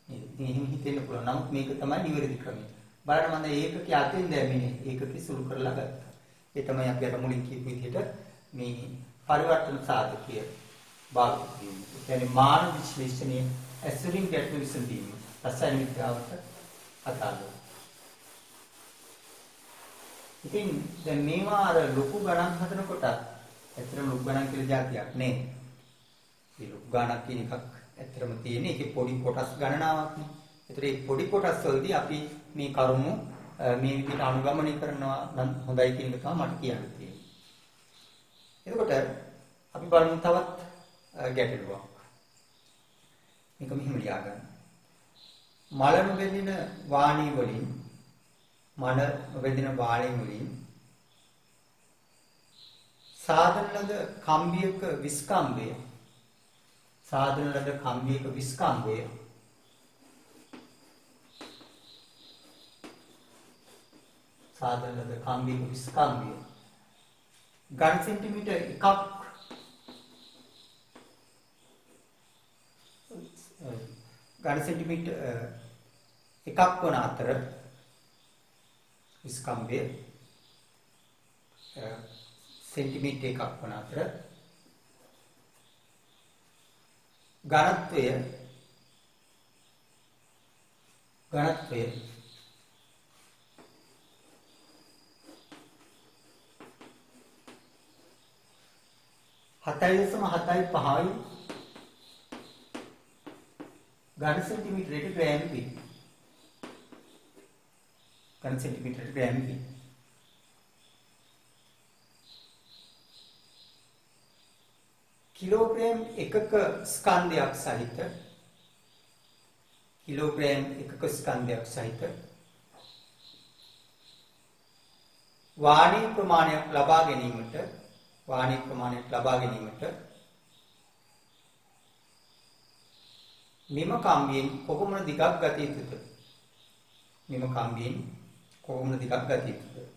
ඉතින් එහෙම හිතෙන්න පුළුවන්. නමුත් මේක තමයි නිවැරදි ක්‍රමය. බලන්න මම ඒකකයේ අතින් දැම්මේ ඒකකේ සුළු කරලා ගත්තා. ඒ තමයි අපි අර මුලින් කියපු විදිහට මේ පරිවර්තන සාධකය භාවිත කිරීම. ඒ කියන්නේ මාන විශ්ලේෂණයේ ඇසුරින් ගැටලු විසඳීම. රසායන විද්‍යාවට අදාළව. ඉතින් දැන් මේවා අර ලොකු ගණන් හදනකොට ඇත්තටම ලොකු ගණන් කියලා જાතියක් නේ. මේ ලොකු ගණන් කියන එකක් ඇත්තටම තියෙන්නේ ඒකේ පොඩි කොටස් ගණනාවක් නේ. ඒතර මේ පොඩි කොටස් වලදී අපි මේ කරුණු මේ විදිහට අනුගමනය කරනවා නම් හොඳයි කියන එක තමයි මට කියන්න තියෙන්නේ. එතකොට අපි බලමු තවත් ගැටලුවක්. මේක මෙහෙම ලියාගන්න. මල නොබෙදෙන වාණී වලින් සාධන ලද කම්බියක විස්කම්බය ඝන සෙන්ටිමීටර එකක් වන අතර විස්කම්බය සෙන්ටිමීටර එකක් වන අතර ඝනත්වය 7.75යි ඝන සෙන්ටිමීටරයට ග්‍රෑම් වේ. ඝන සෙන්ටිමීටරයට ග්‍රෑම් වේ. කිලෝග්‍රෑම් එකක ස්කන්ධයක් සහිත වාණී ප්‍රමාණයක් ලබා ගැනීමට මෙම කම්බියෙන් කොපමණ දිගක් ගත යුතුද? මෙම කම්බියෙන් කොහොමද දිගක් ගත යුතුද?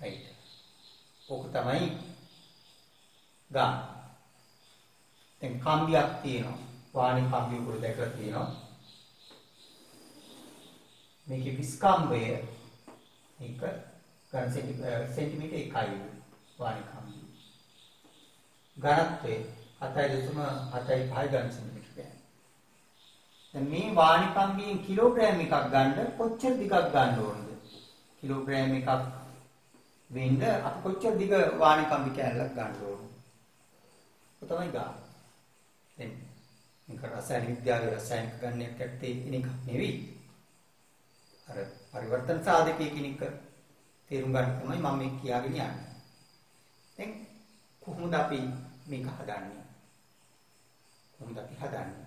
right. ඕක තමයි ගාන. දැන් කම්බියක් තියෙනවා. වාණි කම්බිය උඩ දැකලා තියෙනවා. මේකේ විස්කම්භය එක ඝන සෙන්ටිමීටර 1යි වාණි කම්බිය. ඝනත්වය 7.75 ඝන සෙන්ටිමීටර ගන්න. දැන් මේ වාණි කම්බියෙන් කිලෝග්‍රෑම් එකක් ගන්න කොච්චර දිගක් ගන්න ඕනද? කිලෝග්‍රෑම් එකක් වෙන්න අපි කොච්චර දිග වාණි කම්බි කෑල්ලක් ගන්න ඕනද? ඔය තමයි ගාන. දැන් මේක රසායන විද්‍යාවේ රසායනික ගණනයක් ඇත්තේ කෙනෙක් නෙවෙයි. අර පරිවර්තන සාධකයේ කෙනෙක් තේරුම් ගන්න තමයි මම මේ කියාගෙන යන්නේ. දැන් කොහොමද අපි මේක හදන්නේ? කොහොමද අපි හදන්නේ?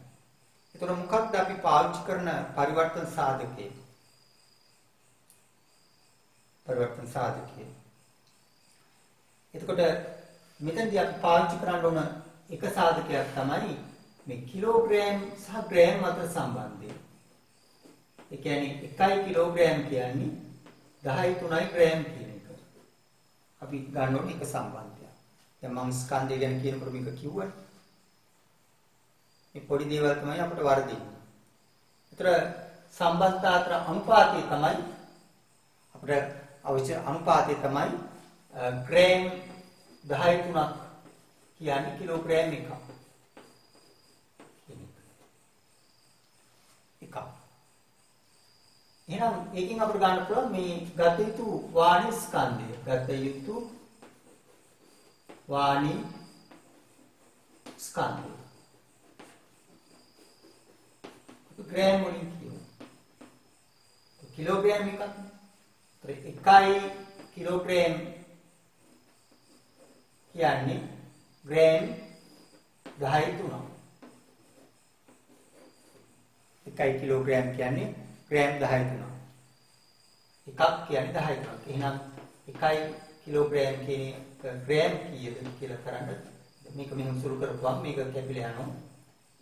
ඒතර මොකක්ද අපි පාවිච්චි කරන පරිවර්තන සාධකය? පරිවර්තන සාධකය. එතකොට මෙතනදී අපි පාවිච්චි කරන්න ඕන එක සාධකයක් තමයි මේ කිලෝග්‍රෑම් සහ ග්‍රෑම් අතර සම්බන්ධය. ඒ කියන්නේ 1 කිලෝග්‍රෑම් කියන්නේ 10.3 ග්‍රෑම් කියන එක. අපි ගන්න ඕනේ එක සම්බන්ධයක්. දැන් මම ස්කන්ධය ගැන කියනකොට මේක කිව්වනේ. මේ පොඩි දේවල් තමයි අපිට වර්ධින්නේ. ඒතර සම්බන්ධතා අතර අනුපාතය තමයි අපිට අවශ්‍ය අනුපාතය තමයි ග්‍රෑම් 10.3ක් කියන්නේ කිලෝග්‍රෑම් එකක්. එහෙනම් ඒකෙන් අපිට ගන්න පුළුවන් මේ ගත යුතු වාණි ස්කන්ධය. ගත යුතු වාණි ස්කන්ධය. ග්‍රෑම් වලින් කියමු. කිලෝග්‍රෑම් එකක්. ඒතර 1 කිලෝග්‍රෑම් කියන්නේ ග්‍රෑම් 10.3. 1 කිලෝග්‍රෑම් කියන්නේ ග්‍රෑම් 10.3. එකක් කියන්නේ 10.3. එහෙනම් 1 කිලෝග්‍රෑම් කියන ග්‍රෑම් කීයද කියලා කරන්න මේක මෙහෙම සුළු කරපුවම මේක කැපිලා යනවා.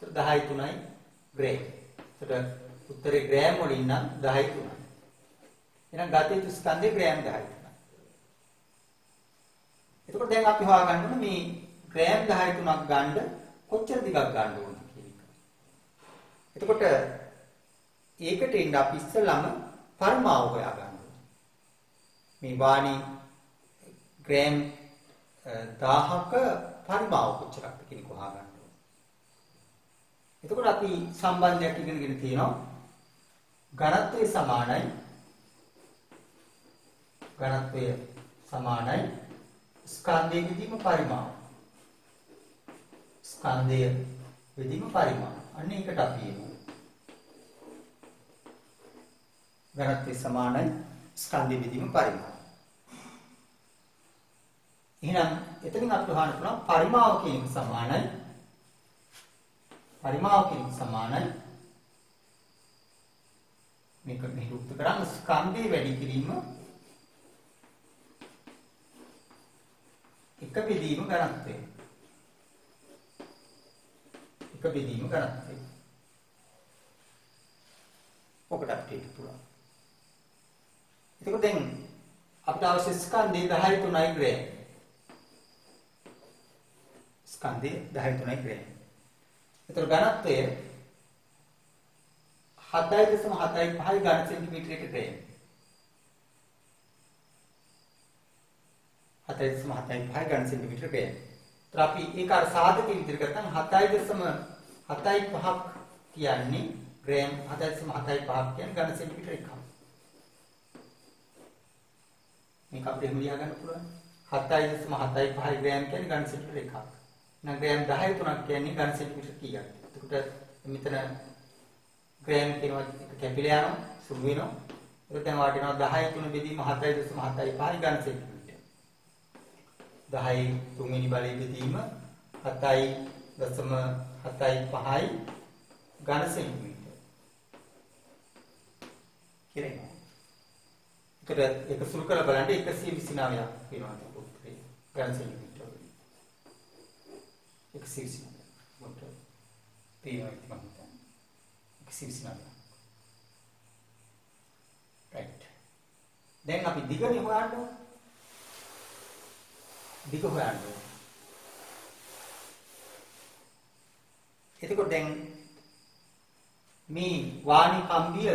ඒතර 10.3යි ග්‍රෑම්. ඒතර උත්තරේ ග්‍රෑම් වලින් නම් 10.3යි. එහෙනම් ගත යුතු ස්කන්ධේ ග්‍රෑම් 10.3. එතකොට දැන් අපි හොයාගන්න ඕනේ මේ ග්‍රෑම් 10.3ක් ගන්න කොච්චර දිගක් ගන්න ඕනද කියන එක. එතකොට ඒකට ඉන්න අපි ඉස්සෙල්ලාම පරමාව හොයා ගන්න ඕනේ. මේ වාණි ග්‍රෑම් 1000ක පරමාව කොච්චරක්ද කියන එක හොයා ගන්න ඕනේ. එතකොට අපි සම්බන්ධයක් ඉගෙනගෙන තියෙනවා. ඝනත්වය සමානයි ස්කන්ධයේ විදීම පරිමාව. ස්කන්ධයේ විදීම පරිමාව. අන්න ඒකට අපි එමු. ඝනත්වය සමානයි ස්කන්ධයේ විදීම පරිමාව. එහෙනම් එතනින් අපිට හොයන්න පුළුවන් පරිමාව කියන එක සමානයි. පරිමාව කියන එක සමානයි. මේක නිරුක්ත කරාම ස්කන්ධේ වැඩි කිරීම එක බෙදීම ඝනත්වය. එක බෙදීම ඝනත්වය. ඔකට අපිට පුළුවන්. එතකොට දැන් අපිට අවශ්‍ය ස්කන්ධේ 10.3 ග්‍රෑම්. ස්කන්ධේ 10.3 ග්‍රෑම්. එතකොට ඝනත්වය 7.75 ඝන සෙන්ටිමීටරයක ග්‍රෑම්. 7.75 ඝන සෙන්ටිමීටර ග්‍රෑම්. ඒතර අපි ඒක අර සාධකෙ විදිහට ගත්තම 7.75ක් කියන්නේ ග්‍රෑම් 7.75ක් කියන්නේ ඝන සෙන්ටිමීටර එකක්. මේක අපිට එහෙම ලියා ගන්න පුළුවන්. 7.75 ග්‍රෑම් කියන්නේ ඝන සෙන්ටිමීටර එකක්. නම් ග්‍රෑම් 10.3ක් කියන්නේ ඝන සෙන්ටිමීටර කීයක්ද? එතකොට මෙතන ග්‍රෑම් කියනවා කැපිලා යනවා සුළු වෙනවා. ඒක දැන් වටිනවා 10.3 බෙදීම 7.75 ඝන සෙන්ටිමීටර. 10 තුන්වෙනි බලය බෙදීම 7.75 ඝන සෙන්ටිමීටර. කියලා. ඒකට ඒක සුළු කරලා බලන්න 129ක් වෙනවා උත්තරේ ඝන සෙන්ටිමීටර. 129. මොකද? තේරෙන්නේ නැහැ. 129. දැන් අපි දිගනේ හොයන්න ඕනේ. දිග හොයන්න ඕනේ. එතකොට දැන් මේ වාණි කම්බිය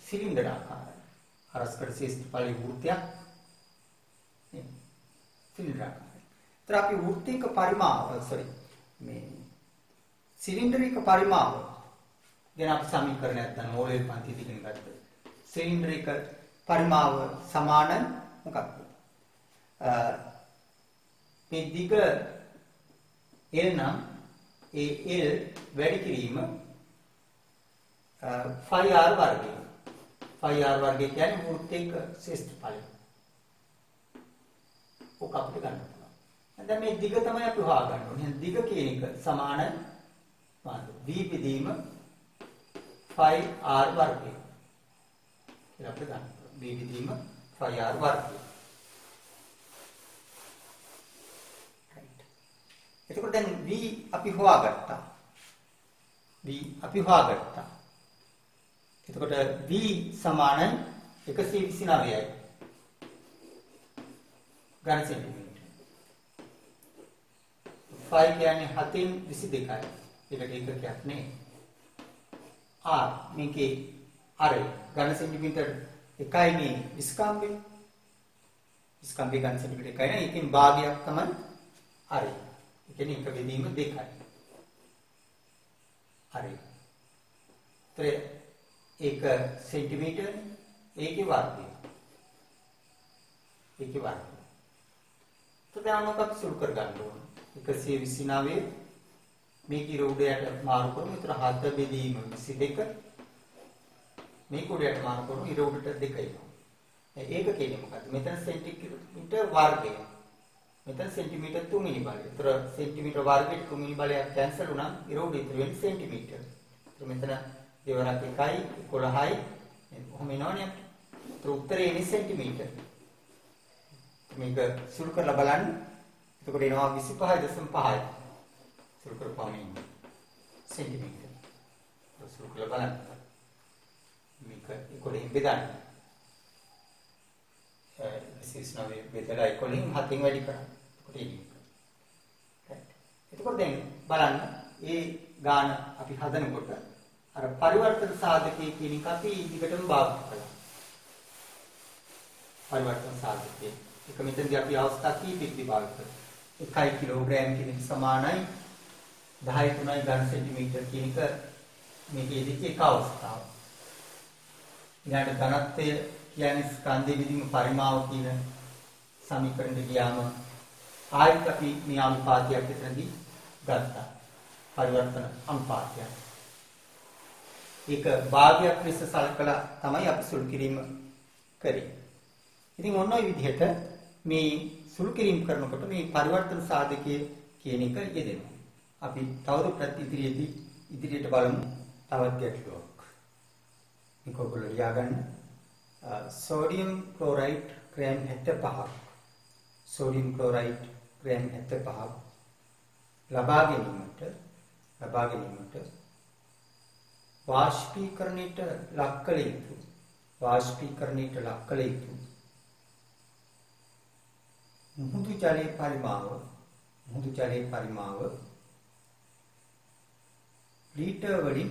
සිලින්ඩර් ආකාරයි. අරස්කඩ ශේෂ්ඨඵලයේ වෘත්තයක් නේ. සිලින්ඩර් ආකාරයි. ඒතර අපි වෘත්තික පරිමාව මේ සිලින්ඩරික පරිමාව ගැන අපි සමීකරණයක් ගන්න ඕනේ පන්තියේදී ඉගෙන ගත්තා. සිලින්ඩරික පරිමාව සමාන මොකක්ද? මේ දිග L නම් ඒ L වැඩි කිරීම phi r වර්ගය. phi r වර්ගය කියන්නේ වෘත්තයක ශේෂ්ඨඵලය. ඔක අපිට ගන්න පුළුවන්. දැන් මේ දිග තමයි අපි හොයාගන්න ඕනේ. දිග කියන එක සමාන v බෙදීම phi r වර්ගය. කියලා අපිට ගන්න පුළුවන්. v බෙදීම phi r වර්ගය. එතකොට දැන් v අපි හොයාගත්තා. එතකොට v සමාන 129යි ඝන සෙන්ටිමීටර. phi කියන්නේ 7න් 22යි. ඒකට එකකයක් නේ. r මේකේ r ඝන සෙන්ටිමීටර 1යි මේ විස්කම්බේ. විස්කම්බේ ඝන සෙන්ටිමීටර 1යි නේ. ඒකෙන් භාගයක් තමයි r. ඒ කියන්නේ එක බෙදීම 2යි. හරි. ඒක සෙන්ටිමීටර ඒකේ වර්ගය. දැන් මොකක්ද සුළු කර ගන්න ඕන? 129 මේක ඉර උඩයට මාරු කරමු. ඒතර 7 බෙදීම 22 මේක උඩයට මාරු කරමු. ඉර උඩට 2 එනවා. ඒක කියන්නේ මොකද්ද? මෙතන සෙන්ටිමීටර වර්ගය. මෙතන සෙන්ටිමීටර 3 බලය. ඒතර සෙන්ටිමීටර වර්ගයට 3 බලයක් කැන්සල් වුණා. ඉර උඩ ඉතුරු වෙන්නේ සෙන්ටිමීටර. ඒතර මෙතන දෙවරක් 1යි 11යි කොහොම එනවනේ. ඒතර උත්තරේ එන්නේ සෙන්ටිමීටර. මේක සුළු කරලා බලන්න. එතකොට එනවා 25.5යි. සුළු කරපුවාම එන්නේ සෙන්ටිමීටර. සුළු කරලා බලන්න. මේක 11න් බෙදන්න. 29 බෙදලා 11න් 7න් වැඩි කරා. එතකොට එන්නේ. එතකොට දැන් බලන්න ඒ ගාන අපි හදනකොට අර පරිවර්තන සාධකයේ කියන එක අපි දිගටම භාවිත කළා. පරිවර්තන සාධකයේ එක මෙතනදී අපි අවස්ථා කීපයකදී භාවිත කළා. 1 කිලෝග්‍රෑම් කියන එක සමානයි 10.3 ඝන සෙන්ටිමීටර කියන එක මේකේදී එක අවස්ථාවක්. ඊළඟ ඝනත්වය කියන්නේ ස්කන්ධයේ විදිහම පරිමාව කියන සමීකරණයට ගියාම ආයෙත් අපි මේ අනුපාතයක් එතනදී ගත්තා. පරිවර්තන අනුපාතයක්. ඒක භාගයක් ලෙස සලකලා තමයි අපි සුළු කිරීම කරේ. ඉතින් ඔන්න ඔය විදිහට මේ සුළු කිරීම කරනකොට මේ පරිවර්තන සාධකයේ කියන එක යෙදෙනවා. අපි තවදුරටත් ඉදිරියට බලමු තවත් ගැටලුවක්. මේක ඔයගොල්ලෝ ලියාගන්න. සෝඩියම් ක්ලෝරයිඩ් ග්‍රෑම් 75ක්. සෝඩියම් ක්ලෝරයිඩ් ග්‍රෑම් 75ක් ලබා ගැනීමට වාෂ්පීකරණයට ලක් කළ යුතු මුහුදු ජලයේ පරිමාව ලීටර් වලින්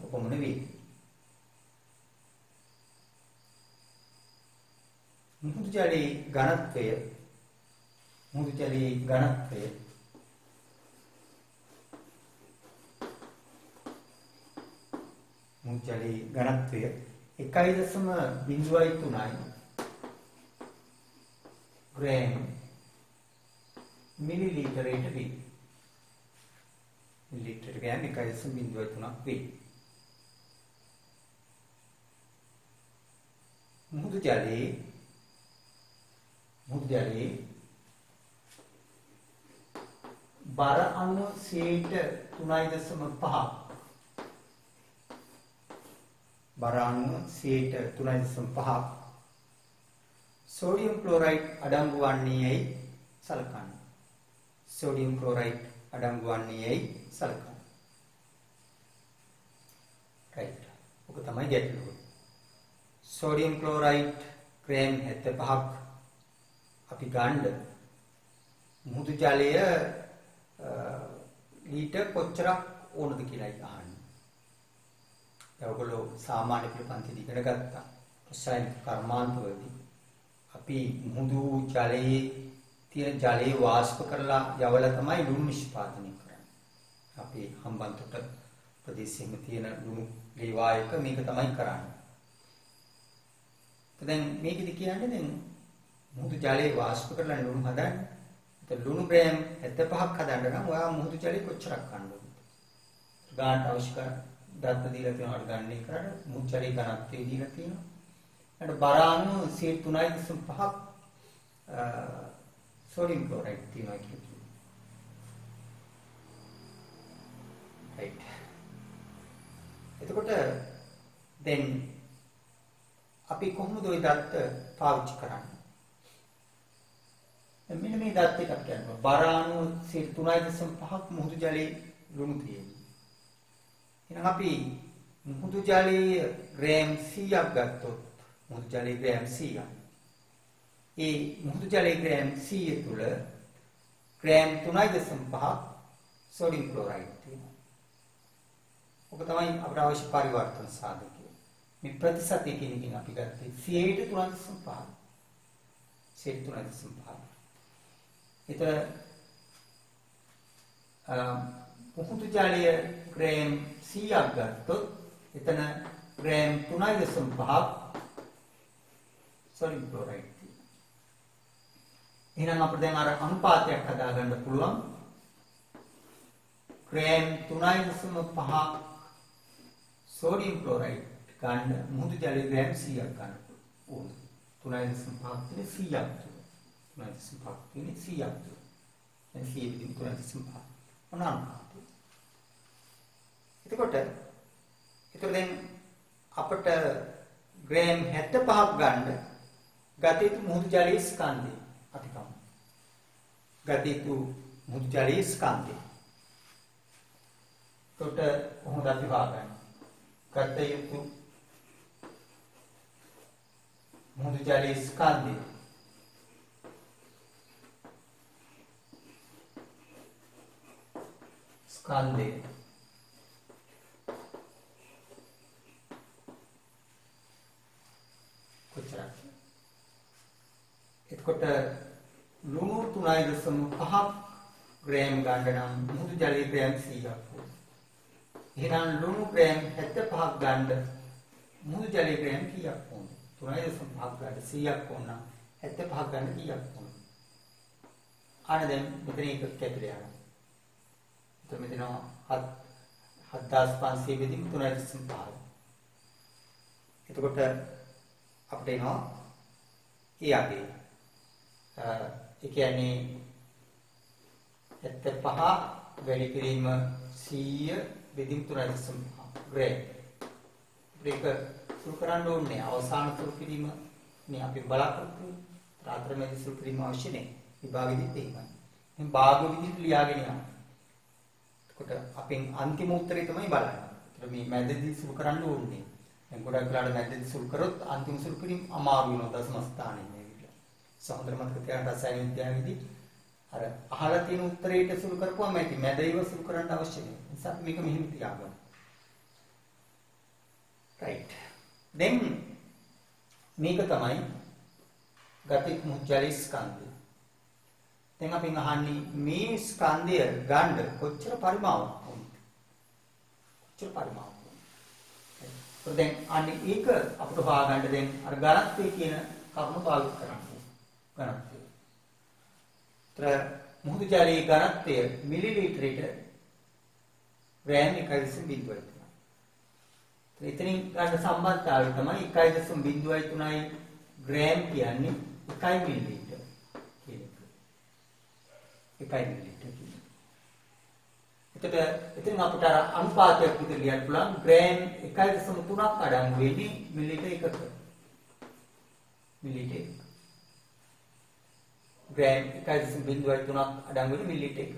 කොපමණ වේද? මුහුදු ජලයේ ඝනත්වය මුහුදු ජලයේ ඝනත්වය 1.03යි ග්‍රෑම් මිලිලීටරයට වේ. මිලිලීටර ග්‍රෑම් 1.03ක් වේ. මුහුදු ජලයේ බර අණු 3.5 බර අණු 3.5 සෝඩියම් ක්ලෝරයිඩ් අඩංගු වන්නේයි සලකන්න. right. ඔක තමයි ගැටලුව. සෝඩියම් ක්ලෝරයිඩ් ග්‍රෑම් 75ක් අපි ගන්න මුහුදු ජලය ලීටර් කොච්චරක් ඕනද කියලා අහන්නේ. ඒගොල්ලෝ සාමාන්‍ය පිළිපන්ති ඉගෙන ගත්තා. රසායනික කර්මාන්තවලදී අපි මුහුදු ජලයේ තියෙන ජලයේ වාෂ්ප කරලා යවලා තමයි ලුණු නිෂ්පාදනය කරන්නේ. අපි හම්බන්තොට ප්‍රදේශයේ තියෙන ලුණු ලේවායක මේක තමයි කරන්නේ. දැන් මේකෙදි කියන්නේ දැන් මුහුදු ජලයේ වාෂ්ප කරලා ලුණු හදන්නේ. ඒත් ලුණු ග්‍රෑම් 75ක් හදන්න නම් ඔයා මුහුදු ජලයේ කොච්චරක් ගන්න ඕනද? ගානට අවශ්‍ය කරන දත්ත දීලා තියෙනවට ගන්න එකට මුහුදු ජලයේ ඝනත්වය දීලා තියෙනවා. ඊට බරාණු 3.5ක් sodium chloride තියෙනවා කියලා. right. එතකොට දැන් අපි කොහොමද ওই දත්ත පාවිච්චි කරන්නේ? මෙන්න මේ දත්ත එකක් කියනවා. බරාණු 3.5ක් මුහුදු ජලයේ ලුණු තියෙනවා. එහෙනම් අපි මුහුදු ජලයේ ග්‍රෑම් 100ක් ගත්තොත් මුහුදු ජලයේ ග්‍රෑම් 100ක්. ඒ මුහුදු ජලයේ ග්‍රෑම් 100 තුල ග්‍රෑම් 3.5ක් සෝඩියම් ක්ලෝරයිඩ් තියෙනවා. ඔක තමයි අපට අවශ්‍ය පරිවර්තන සාධකය. මේ ප්‍රතිශතය කියන එකෙන් අපි ගත්තේ 3.5. 3.5. ඒතර මුහුදු ජලයේ ග්‍රෑම් 100ක් ගත්තොත් එතන ග්‍රෑම් 3.5ක් සෝඩියම් ක්ලෝරයිඩ්. එහෙනම් අපිට දැන් අර අනුපාතයක් හදාගන්න පුළුවන්. ග්‍රෑම් 3.5ක් සෝඩියම් ක්ලෝරයිඩ් ගන්න මුහුදු ජලයේ ග්‍රෑම් 100ක් ගන්න ඕනේ. 3.5ක් තියෙන 100ක් තුන. 3.5ක් තියෙන 100ක් තුන. දැන් 100 විදිහට 3.5. මොනවා? එතකොට දැන් අපිට ග්‍රෑම් 75ක් ගන්න ගතිත මුහුදු ජලයේ ස්කන්ධය අපි කමු. ගතිත මුහුදු ජලයේ ස්කන්ධය. කොට කොහොමද අපි හොයාගන්නේ? ගත යුතු මුහුදු ජලයේ ස්කන්ධය. ස්කන්ධය කොච්චරද? එතකොට ලුණු 3.5ක් ග්‍රෑම් ගන්න නම් මුහුදු ජලයේ ග්‍රෑම් 100ක් ඕන. එහෙනම් ලුණු ග්‍රෑම් 75ක් ගන්න මුහුදු ජලයේ ග්‍රෑම් කීයක් ඕන? 3.5ක් ගන්න 100ක් ඕන නම් 75ක් ගන්න කීයක් ඕන? අනේ දැන් මෙතන එක කැපිලා යනවා. එතකොට මෙතන 7500 බෙදීම 3.5. එතකොට අපිට එනවා ඒ අගේ ඒ කියන්නේ 75 වැඩි කිරීම 100 බෙදීම 3.5 ග්‍රෑම්. මේක සුළු කරන්න ඕනේ අවසාන සුළු කිරීම මේ අපි බලාපොරොත්තු වෙන රාත්‍රමේදී සුළු කිරීම අවශ්‍ය නැහැ. විභාගෙදිත් එහෙමයි. මේ භාග විදිහට ලියාගෙන යනවා. එතකොට අපෙන් අන්තිම උත්තරේ තමයි බලන්නේ. ඒතර මේ මැදදී සුළු කරන්න ඕනේ. දැන් ගොඩක් වෙලාවට මැදදී සුළු කරොත් අන්තිම සුළු කිරීම අමාරු වෙනවා දශම ස්ථානයේ මේක. සහෝදර මතක තියාගන්න රසායන විද්‍යාවේදී අර අහලා තියෙන උත්තරේට සුළු කරපුවම ඇති මැදේව සුළු කරන්න අවශ්‍ය නැහැ. ඒ නිසා මේක මෙහෙම තියාගන්න. right. දැන් මේක තමයි ගතික මුජ්ජලී ස්කන්ධය. දැන් අපි අහන්නේ මේ ස්කන්ධය ගන්න කොච්චර පරිමාවක් වුණත්. කොච්චර පරිමාවක් වුණත්. දැන් අනේ ඒක අපිට හොයාගන්න දැන් අර ඝනත්වය කියන කරුණ පාවිච්චි කරන්න. ඝනත්වය. මුහුදු ජලයේ ඝනත්වය මිලිලීටරයට ග්‍රෑම් 1.0 එතනින් ගන්න සම්බන්ධතාවය තමයි 1.03යි ග්‍රෑම් කියන්නේ 1 මිලිලීටර කියන එක. 1 මිලිලීටර කියන්නේ. එතන අපිට අනුපාතයක් විදිහට ලියන්න පුළුවන් ග්‍රෑම් 1.3ක් අඩංගු වෙන්නේ මිලිලීටර එකක. මිලිලීටර ග්‍රෑම් 1.03ක් අඩංගු වෙන්නේ මිලිලීටර එකක.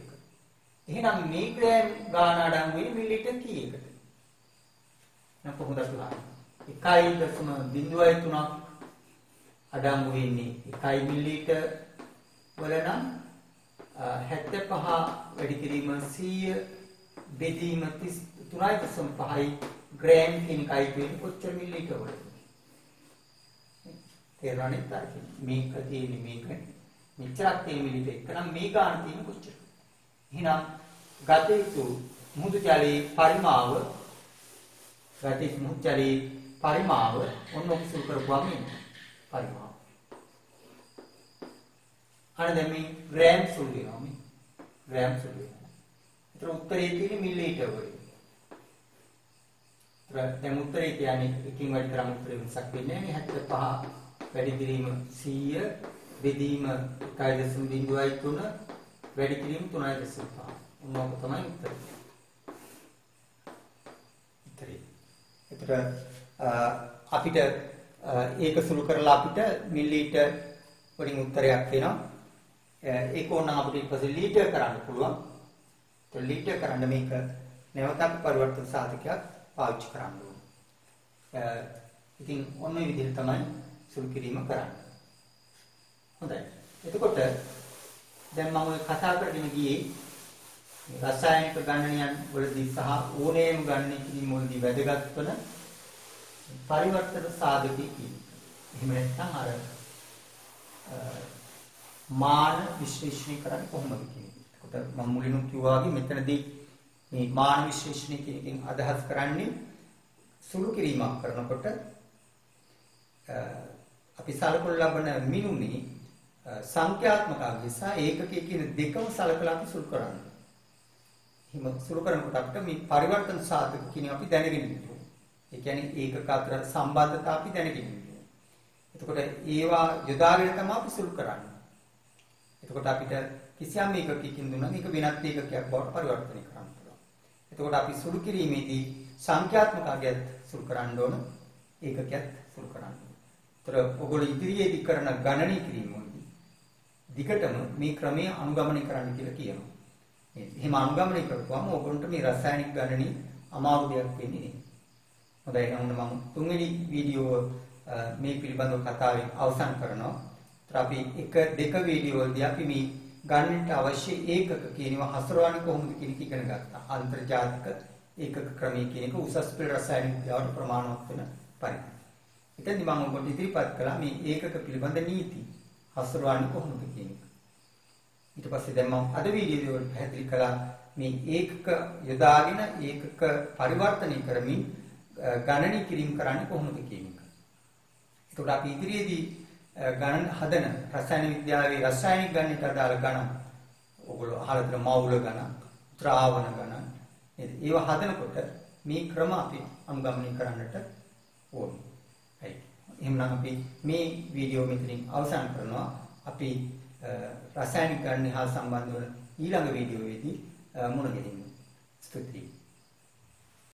එහෙනම් මේ ග්‍රෑම් ගාන අඩංගු වෙන්නේ මිලිලීටර කීයකද? නම් කොහොමද අහන්නේ? 1.03ක් අඩංගු වෙන්නේ 1 මිලිලීටර් වල නම් 75 වැඩි කිරීම 100 බෙදීම 3.5යි ග්‍රෑම් කියන එකයි කියන්නේ කොච්චර මිලිලීටර් වලද? තේරෙන්නේ නැත්නම් මේක තියෙන්නේ මේක මෙච්චරක් තියෙන මිලිලීටර් එක නම් මේ ගාන තියෙන කොච්චර? එහෙනම් ගත යුතු මුහුදු ජලයේ පරිමාව ඔන්න ඔක්සුල් කරපුවාම එන්නේ පරිමාව. අර දැන් මේ ග්‍රෑම් සුළු වෙනවා මේ ග්‍රෑම් සුළු වෙනවා. ඒතර උත්තරේ තියෙන්නේ මිලිලීටර් වලින්. දැන් උත්තරේ කියන්නේ එකකින් වැඩි කරාම උත්තරේ වෙනසක් වෙන්නේ නැහැ. 75 වැඩි කිරීම 100 බෙදීම 1.03 වැඩි කිරීම 3.5. මොනවාද තමයි උත්තරේ. ඒතර අපිට ඒක සුළු කරලා අපිට මිලිලීටර් වලින් උත්තරයක් එනවා. ඒක ඕනනම් අපිට ඊපස්සේ ලීටර් කරන්න පුළුවන්. ඒතර ලීටර් කරන්න මේක නැවතත් පරිවර්තන සාධකයක් පාවිච්චි කරන්න ඕනේ. ඉතින් ඔන්න ඔය විදිහට තමයි සුළු කිරීම කරන්නේ. හොඳයි. එතකොට දැන් මම ඔය කතා කරගෙන ගියේ රසායනික ගණනයන් වලදී සහ ඕනෑම ගණනය කිරීම වලදී වැදගත් වන පරිවර්තන සාධකයේ කියන එක. එහෙම නැත්නම් අර මාන විශ්ලේෂණය කරන්නේ කොහොමද කියන එක. එතකොට මම මුලින්ම කිව්වා වගේ මෙතනදී මේ මාන විශ්ලේෂණය කියන එකෙන් අදහස් කරන්නේ සුළු කිරීමක් කරනකොට අපි සලකනු ලබන මිනුමේ සංඛ්‍යාත්මක අගය සහ ඒකකයේ කියන දෙකම සලකලා අපි සුළු කරන්නේ. හිම සුළු කරනකොට අපිට මේ පරිවර්තන සාධක කියන අපි දැනගෙන ඉන්නවා. ඒ කියන්නේ ඒකක අතර සම්බන්ධතා අපි දැනගෙන ඉන්නවා. එතකොට ඒවා යොදාගෙන තමයි අපි සුළු කරන්නේ. එතකොට අපිට කිසියම් ඒකකයකින් දුන්නා මේක වෙනත් ඒකකයක් බවට පරිවර්තනය කරන්න පුළුවන්. එතකොට අපි සුළු කිරීමේදී සංඛ්‍යාත්මක අගයත් සුළු කරන්න ඕන ඒකකයක් සුළු කරන්න ඕන. ඒතර ඔයගොල්ලෝ ඉදිරියේදී කරන ගණනය කිරීම වලදී දිගටම මේ ක්‍රමය අනුගමනය කරන්න කියලා කියනවා. එහෙම අනුගමනය කරපුවම ඔයගොල්ලන්ට මේ රසායනික ගණනී අමාරු දෙයක් වෙන්නේ නැහැ. හොඳයි එහෙනම් මම තුන්වෙනි වීඩියෝ මේ පිළිබඳව කතාවෙන් අවසන් කරනවා. ඒතර අපි 1 2 වීඩියෝ වලදී අපි මේ ගණනට අවශ්‍ය ඒකක කියනවා හසුරවන්නේ කොහොමද කියන එක ඉගෙන ගත්තා. අන්තර්ජාතික ඒකක ක්‍රමයේ කියන එක උසස් පෙළ රසායනික විද්‍යාවට ප්‍රමාණවත් වෙන පරිදි. එතෙන්දී මම ඔබට ඉදිරිපත් කළා මේ ඒකක පිළිබඳ නීති හසුරවන්නේ කොහොමද කියන එක. ඊට පස්සේ දැන් මම අද වීඩියෝ වල පැහැදිලි කළා මේ ඒකක යොදාගෙන ඒකක පරිවර්තනය කරමින් ගණනය කිරීම කරන්නේ කොහොමද කියන එක. ඒකට අපි ඉදිරියේදී ගණන හදන රසායන විද්‍යාවේ රසායනික ගණනට අදාළ ගණන් ඔයගොල්ලෝ අහලා තියෙන මවුල ගණන්, ද්‍රාවණ ගණන් නේද? ඒවා හදනකොට මේ ක්‍රම අපි අනුගමනය කරන්නට ඕනේ. හරි. එහෙනම් අපි මේ වීඩියෝ මෙතනින් අවසන් කරනවා. අපි රසායනික ගණන හා සම්බන්ධ වන ඊළඟ වීඩියෝවේදී මුණ ගැහෙමු. ස්තුතියි.